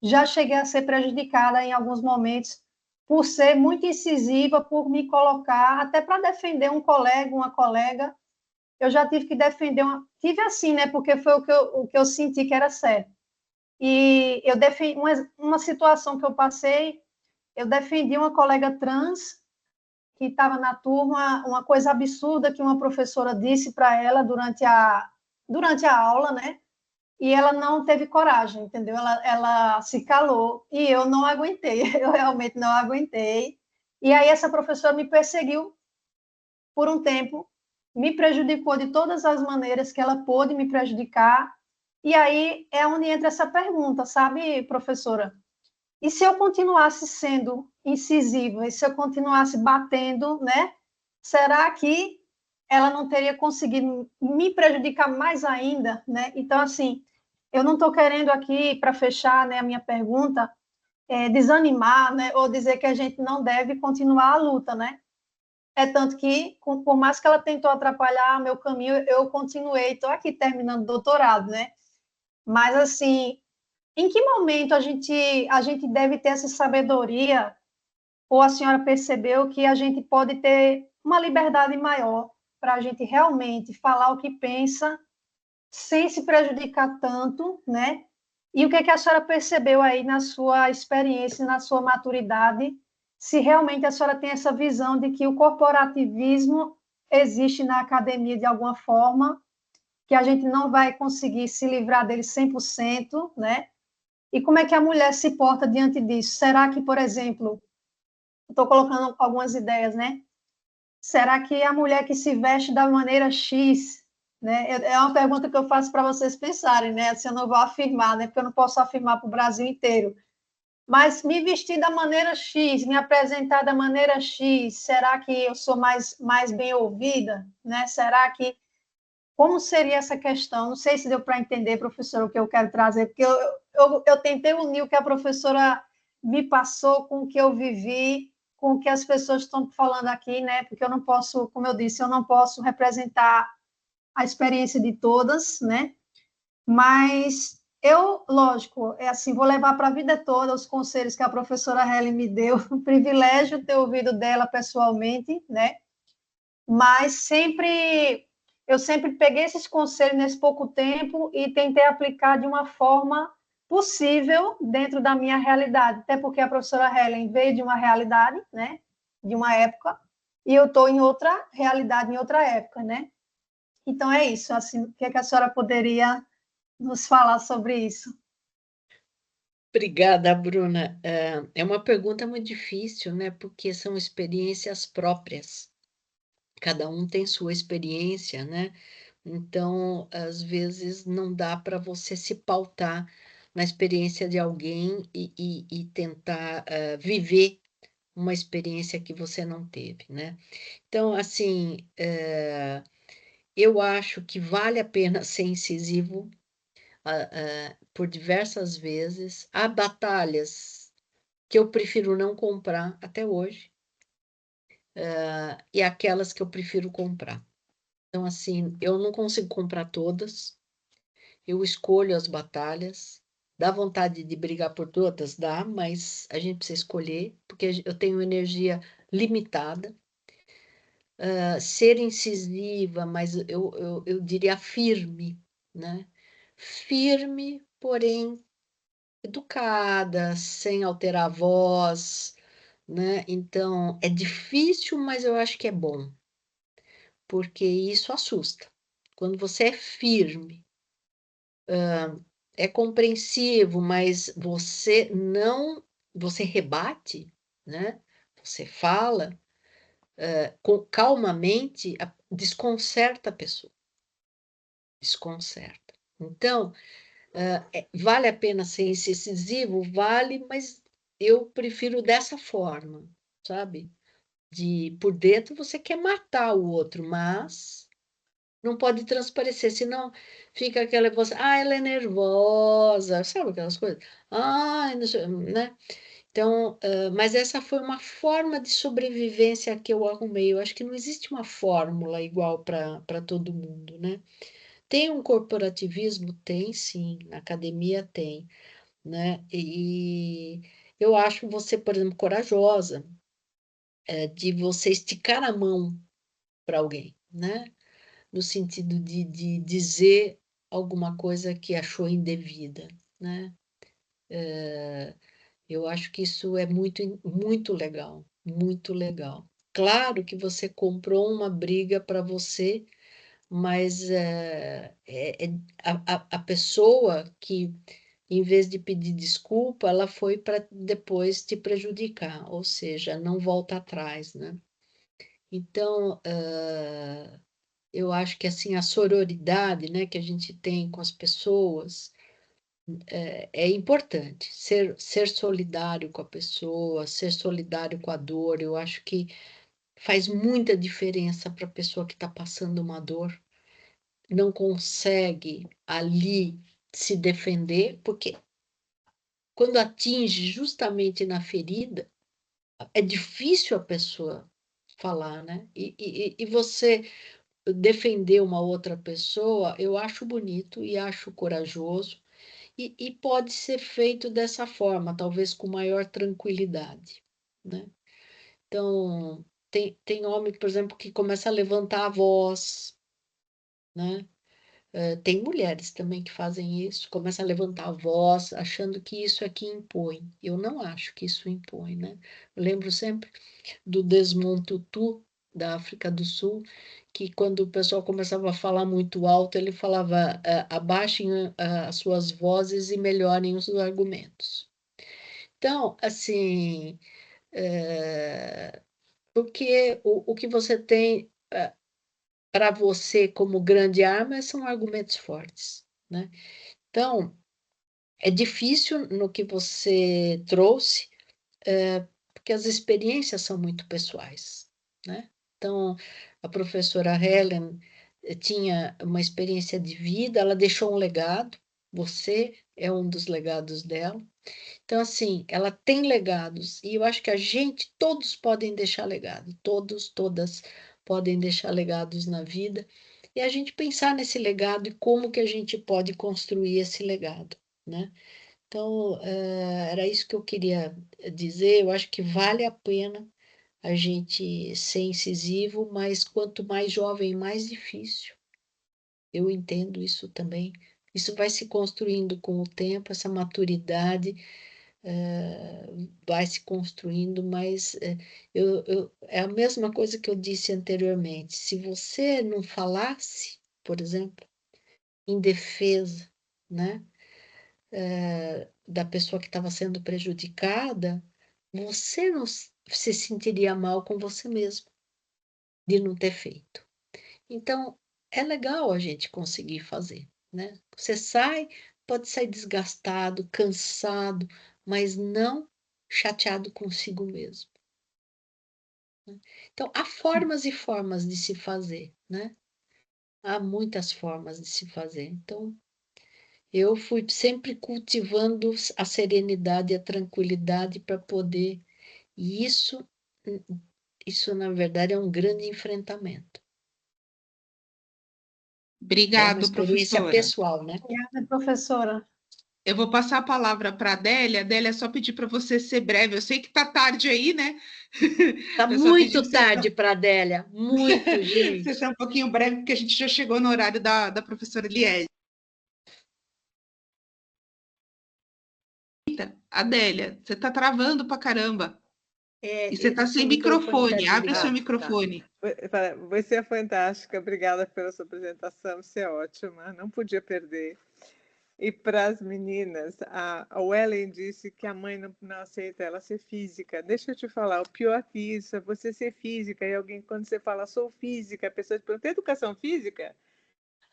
Já cheguei a ser prejudicada em alguns momentos por ser muito incisiva, por me colocar, até para defender um colega, uma colega. Eu já tive que defender tive assim, né? Porque foi o que eu senti que era certo. E eu defendi uma situação que eu passei, eu defendi uma colega trans que estava na turma, uma coisa absurda que uma professora disse para ela durante a aula, né? E ela não teve coragem, entendeu? Ela se calou e eu não aguentei, eu realmente não aguentei. E aí essa professora me perseguiu por um tempo, me prejudicou de todas as maneiras que ela pôde me prejudicar. E aí é onde entra essa pergunta, sabe, professora? E se eu continuasse sendo incisiva, e se eu continuasse batendo, né? Será que ela não teria conseguido me prejudicar mais ainda, né? Então, assim, eu não estou querendo aqui, para fechar, né, a minha pergunta, desanimar, né, ou dizer que a gente não deve continuar a luta, né? É tanto que, por mais que ela tentou atrapalhar meu caminho, eu continuei, estou aqui terminando o doutorado, né? Mas, assim, em que momento a gente deve ter essa sabedoria, ou a senhora percebeu que a gente pode ter uma liberdade maior para a gente realmente falar o que pensa, sem se prejudicar tanto, né? E o que a senhora percebeu aí na sua experiência, na sua maturidade, se realmente a senhora tem essa visão de que o corporativismo existe na academia de alguma forma, que a gente não vai conseguir se livrar dele 100%, né? E como é que a mulher se porta diante disso? Será que, por exemplo, estou colocando algumas ideias, né? Será que a mulher que se veste da maneira X, né? É uma pergunta que eu faço para vocês pensarem, né? Se eu não vou afirmar, né? Porque eu não posso afirmar para o Brasil inteiro. Mas me vestir da maneira X, me apresentar da maneira X, será que eu sou mais bem ouvida, né? Será que como seria essa questão? Não sei se deu para entender, professora, o que eu quero trazer, porque eu tentei unir o que a professora me passou com o que eu vivi, com o que as pessoas estão falando aqui, né? Porque eu não posso, como eu disse, eu não posso representar a experiência de todas, né? Mas eu, lógico, é assim, vou levar para a vida toda os conselhos que a professora Helen me deu, um privilégio ter ouvido dela pessoalmente, né? Mas eu sempre peguei esses conselhos nesse pouco tempo e tentei aplicar de uma forma possível dentro da minha realidade, até porque a professora Helen veio de uma realidade, né? De uma época, e eu estou em outra realidade, em outra época, né? Então é isso, assim, o que é que a senhora poderia nos falar sobre isso? Obrigada, Bruna. É uma pergunta muito difícil, né? Porque são experiências próprias. Cada um tem sua experiência, né? Então, às vezes, não dá para você se pautar na experiência de alguém e tentar viver uma experiência que você não teve, né? Então, assim, eu acho que vale a pena ser incisivo por diversas vezes. Há batalhas que eu prefiro não comprar até hoje, e aquelas que eu prefiro comprar. Então, assim, eu não consigo comprar todas, eu escolho as batalhas. Dá vontade de brigar por todas? Dá, mas a gente precisa escolher, porque eu tenho energia limitada. Ser incisiva, mas eu diria firme, né? Firme, porém educada, sem alterar a voz, né? Então, é difícil, mas eu acho que é bom, porque isso assusta. Quando você é firme, é compreensivo, mas você rebate, né? Você fala calmamente, desconcerta a pessoa, desconcerta. Então, vale a pena ser incisivo? Vale, mas eu prefiro dessa forma, sabe? Por dentro você quer matar o outro, mas não pode transparecer, senão fica aquela voz, ela é nervosa, sabe aquelas coisas? Não sei, né? Então, mas essa foi uma forma de sobrevivência que eu arrumei. Eu acho que não existe uma fórmula igual para todo mundo, né? Tem um corporativismo? Tem, sim. Na academia tem, né? E eu acho você, por exemplo, corajosa, de você esticar a mão para alguém, né? No sentido de dizer alguma coisa que achou indevida, né? Eu acho que isso é muito, muito legal, muito legal. Claro que você comprou uma briga para você, mas a pessoa que, em vez de pedir desculpa, ela foi para depois te prejudicar, ou seja, não volta atrás, né? Então, eu acho que assim a sororidade, né, que a gente tem com as pessoas é importante. Ser solidário com a pessoa, ser solidário com a dor, eu acho que faz muita diferença para a pessoa que está passando uma dor, não consegue ali se defender, porque quando atinge justamente na ferida, é difícil a pessoa falar, né? E você defender uma outra pessoa, eu acho bonito e acho corajoso, e pode ser feito dessa forma, talvez com maior tranquilidade, né? Então, tem homem, por exemplo, que começa a levantar a voz, né? Tem mulheres também que fazem isso, começam a levantar a voz, achando que isso aqui impõe. Eu não acho que isso impõe, né? Eu lembro sempre do Desmond Tutu, da África do Sul, que quando o pessoal começava a falar muito alto, ele falava, abaixem as suas vozes e melhorem os argumentos. Então, assim, porque o que você tem para você como grande arma são argumentos fortes, né? Então, é difícil no que você trouxe, porque as experiências são muito pessoais, né? Então, a professora Helen tinha uma experiência de vida, ela deixou um legado, você é um dos legados dela. Então, assim, ela tem legados, e eu acho que todos podem deixar legado, todos, todas podem deixar legados na vida, e a gente pensar nesse legado e como que a gente pode construir esse legado, né? Então, era isso que eu queria dizer. Eu acho que vale a pena a gente ser incisivo, mas quanto mais jovem, mais difícil. Eu entendo isso também. Isso vai se construindo com o tempo, essa maturidade vai se construindo, mas é a mesma coisa que eu disse anteriormente. Se você não falasse, por exemplo, em defesa, né, da pessoa que estava sendo prejudicada, você não se sentiria mal com você mesmo de não ter feito. Então, é legal a gente conseguir fazer, né? Você pode sair desgastado, cansado, mas não chateado consigo mesmo. Né? Então, há formas e formas de se fazer, né? Há muitas formas de se fazer. Então, eu fui sempre cultivando a serenidade e a tranquilidade para poder. E isso, na verdade, é um grande enfrentamento. É uma Obrigado, experiência professora. pessoal, né? Obrigada, professora. Eu vou passar a palavra para a Adélia. Adélia, é só pedir para você ser breve. Eu sei que está tarde aí, né? Está Eu só pedi muito que tarde para a Adélia, muito, gente. você ser um pouquinho breve, porque a gente já chegou no horário da professora Liege. Adélia, você está travando para caramba. E você está sem microfone. Abre o seu microfone. Você é fantástica, obrigada pela sua apresentação, você é ótima, não podia perder. E para as meninas, a Ellen disse que a mãe não aceita ela ser física. Deixa eu te falar, o pior que isso é você ser física, e alguém, quando você fala sou física, a pessoa te pergunta, educação física?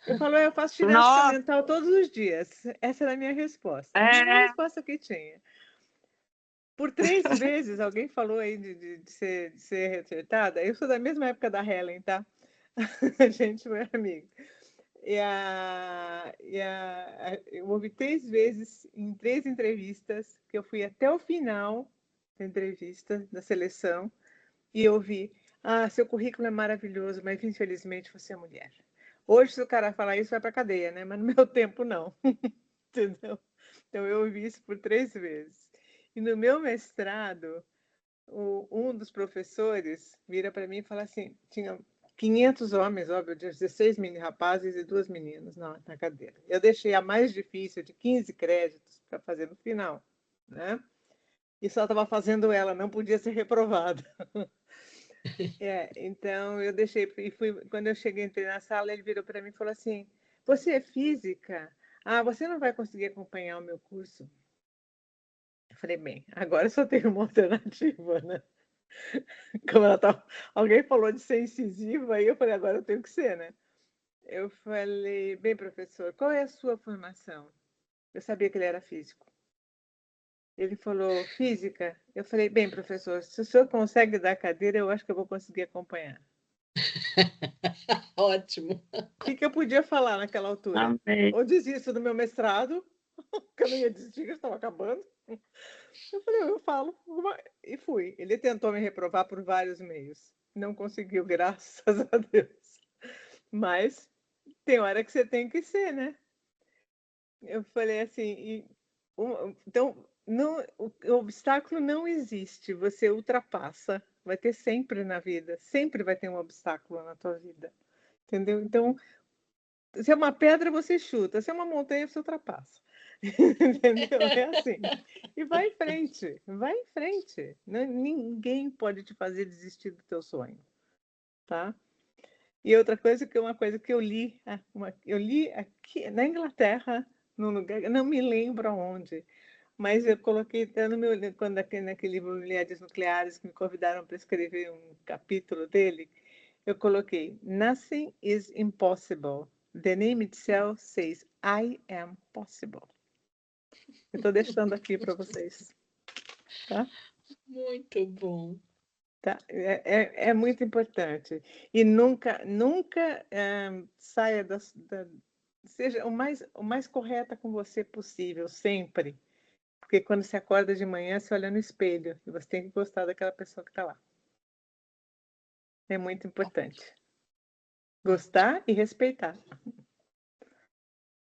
Eu falo, eu faço ginástica mental todos os dias. Essa era a minha resposta. A melhor resposta que tinha. Por 3 vezes, alguém falou aí de ser retratada. Eu sou da mesma época da Helen, tá? A gente foi amiga. Eu ouvi 3 vezes, em 3 entrevistas, que eu fui até o final da entrevista, da seleção, e eu ouvi, seu currículo é maravilhoso, mas infelizmente você é mulher. Hoje, se o cara falar isso, vai para cadeia, né? Mas no meu tempo, não. Entendeu? Então, eu ouvi isso por 3 vezes. E no meu mestrado, um dos professores vira para mim e fala assim, tinha 500 homens, óbvio, 16 rapazes e 2 meninas na cadeira. Eu deixei a mais difícil, de 15 créditos, para fazer no final, né? E só estava fazendo ela, não podia ser reprovada. Então, eu deixei, quando eu entrei na sala, ele virou para mim e falou assim, você é física? Você não vai conseguir acompanhar o meu curso. Eu falei, bem, agora eu só tenho uma alternativa, né? Como alguém falou de ser incisiva, aí eu falei, agora eu tenho que ser, né? Eu falei, bem, professor, qual é a sua formação? Eu sabia que ele era físico. Ele falou, física? Eu falei, bem, professor, se o senhor consegue dar cadeira, eu acho que eu vou conseguir acompanhar. Ótimo. O que eu podia falar naquela altura? Amém. Ou desisto do meu mestrado, que eu não ia desistir, que eu estava acabando. Eu falei, eu falo. E fui. Ele tentou me reprovar por vários meios. Não conseguiu, graças a Deus. Mas tem hora que você tem que ser, né? Eu falei assim, então, o obstáculo não existe, você ultrapassa. Vai ter sempre na vida, sempre vai ter um obstáculo na tua vida. Entendeu? Então, se é uma pedra, você chuta, se é uma montanha, você ultrapassa. Entendeu? É assim. E vai em frente, vai em frente. Ninguém pode te fazer desistir do teu sonho, tá? E outra coisa que uma coisa que eu li aqui na Inglaterra, num lugar, não me lembro aonde, mas eu coloquei até no meu naquele livro Mulheres Nucleares que me convidaram para escrever um capítulo dele, eu coloquei Nothing is impossible. The name itself says I am possible. Eu estou deixando aqui para vocês, tá? Muito bom. Tá? É muito importante. E nunca saia seja o mais correta com você possível, sempre. Porque quando você acorda de manhã, você olha no espelho e você tem que gostar daquela pessoa que está lá. É muito importante. Gostar e respeitar.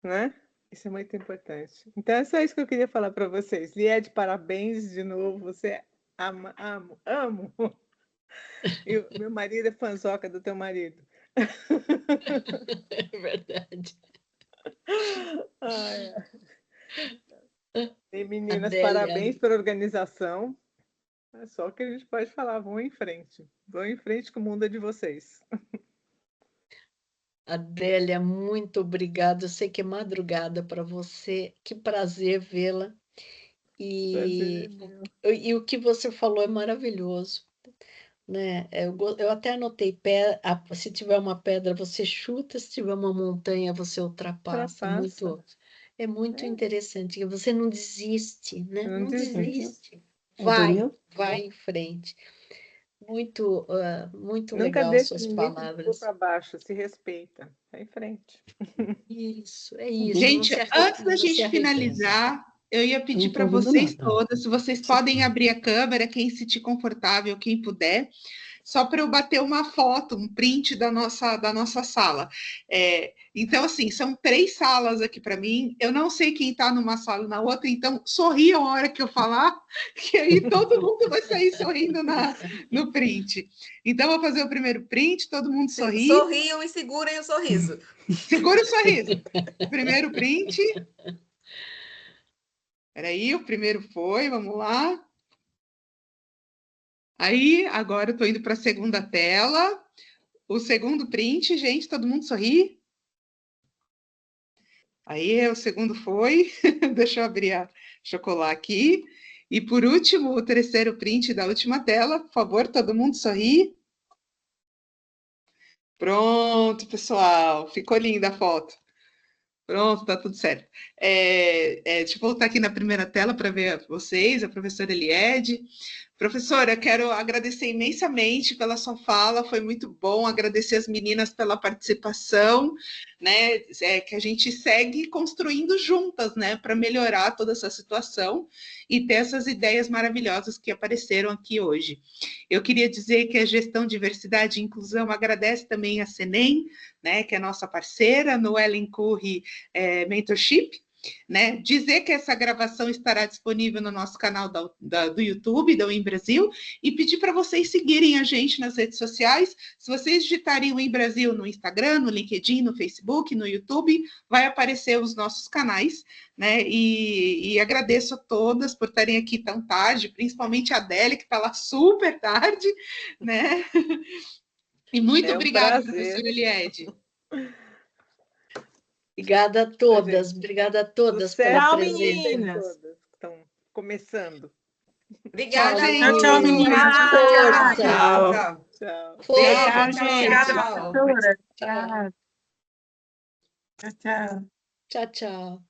Né? Isso é muito importante. Então, é só isso que eu queria falar para vocês. Lied, parabéns de novo. Você amo. E o meu marido é fãzoca do teu marido. É verdade. Ai, e meninas, Adélia, parabéns pela organização. É só o que a gente pode falar. Vão em frente. Vão em frente que o mundo é de vocês. Adélia, muito obrigada. Eu sei que é madrugada para você. Que prazer vê-la. Prazer E, é meu. e o que você falou é maravilhoso, né? Eu até anotei, se tiver uma pedra, você chuta, se tiver uma montanha, você ultrapassa. Ultrapassa. É muito É. interessante. Você não desiste, né? Não Não desiste. desiste. Entendeu? Vai em frente. Muito Nunca legal deixe suas ninguém te pôr palavras. para baixo. Se respeita. Vai em frente. Isso, é isso. Gente, antes da Não se gente arrependa. finalizar, eu ia pedir Não tô para ouvindo vocês nada. todas, se vocês podem abrir a câmera, quem se sentir confortável, quem puder, só para eu bater uma foto, um print da nossa sala. Então, assim, são 3 salas aqui para mim. Eu não sei quem está numa sala e na outra, então sorriam a hora que eu falar, que aí todo mundo vai sair sorrindo no print. Então, vou fazer o primeiro print, todo mundo sorri. Sorriam e segurem o sorriso. Segura o sorriso. Primeiro print. Peraí, o primeiro foi, vamos lá. Aí, agora eu estou indo para a segunda tela. O segundo print, gente, todo mundo sorri. Aí, o segundo foi. Deixa eu colar aqui. E, por último, o terceiro print da última tela. Por favor, todo mundo sorri. Pronto, pessoal. Ficou linda a foto. Pronto, tá tudo certo. Deixa eu voltar aqui na primeira tela para ver vocês, a professora Eliede. Professora, quero agradecer imensamente pela sua fala, foi muito bom, agradecer as meninas pela participação, né, que a gente segue construindo juntas, né, para melhorar toda essa situação e ter essas ideias maravilhosas que apareceram aqui hoje. Eu queria dizer que a Gestão Diversidade e Inclusão agradece também a Senem, né, que é nossa parceira no Ellen Curry Mentorship, né? Dizer que essa gravação estará disponível no nosso canal do YouTube, da Win Brasil, e pedir para vocês seguirem a gente nas redes sociais. Se vocês digitarem Win Brasil no Instagram, no LinkedIn, no Facebook, no YouTube, vai aparecer os nossos canais, né? E agradeço a todas por estarem aqui tão tarde, principalmente a Adélia, que está lá super tarde, né? E muito obrigada, professora Eliede. Obrigada a todas pela Tchau, presença. meninas. Todas que estão começando. Obrigada, Tchau, Tchau, meninas. meninas. Tchau. Tchau. Força, Tchau, tchau. professora. Tchau. Tchau. Tchau. Tchau, tchau.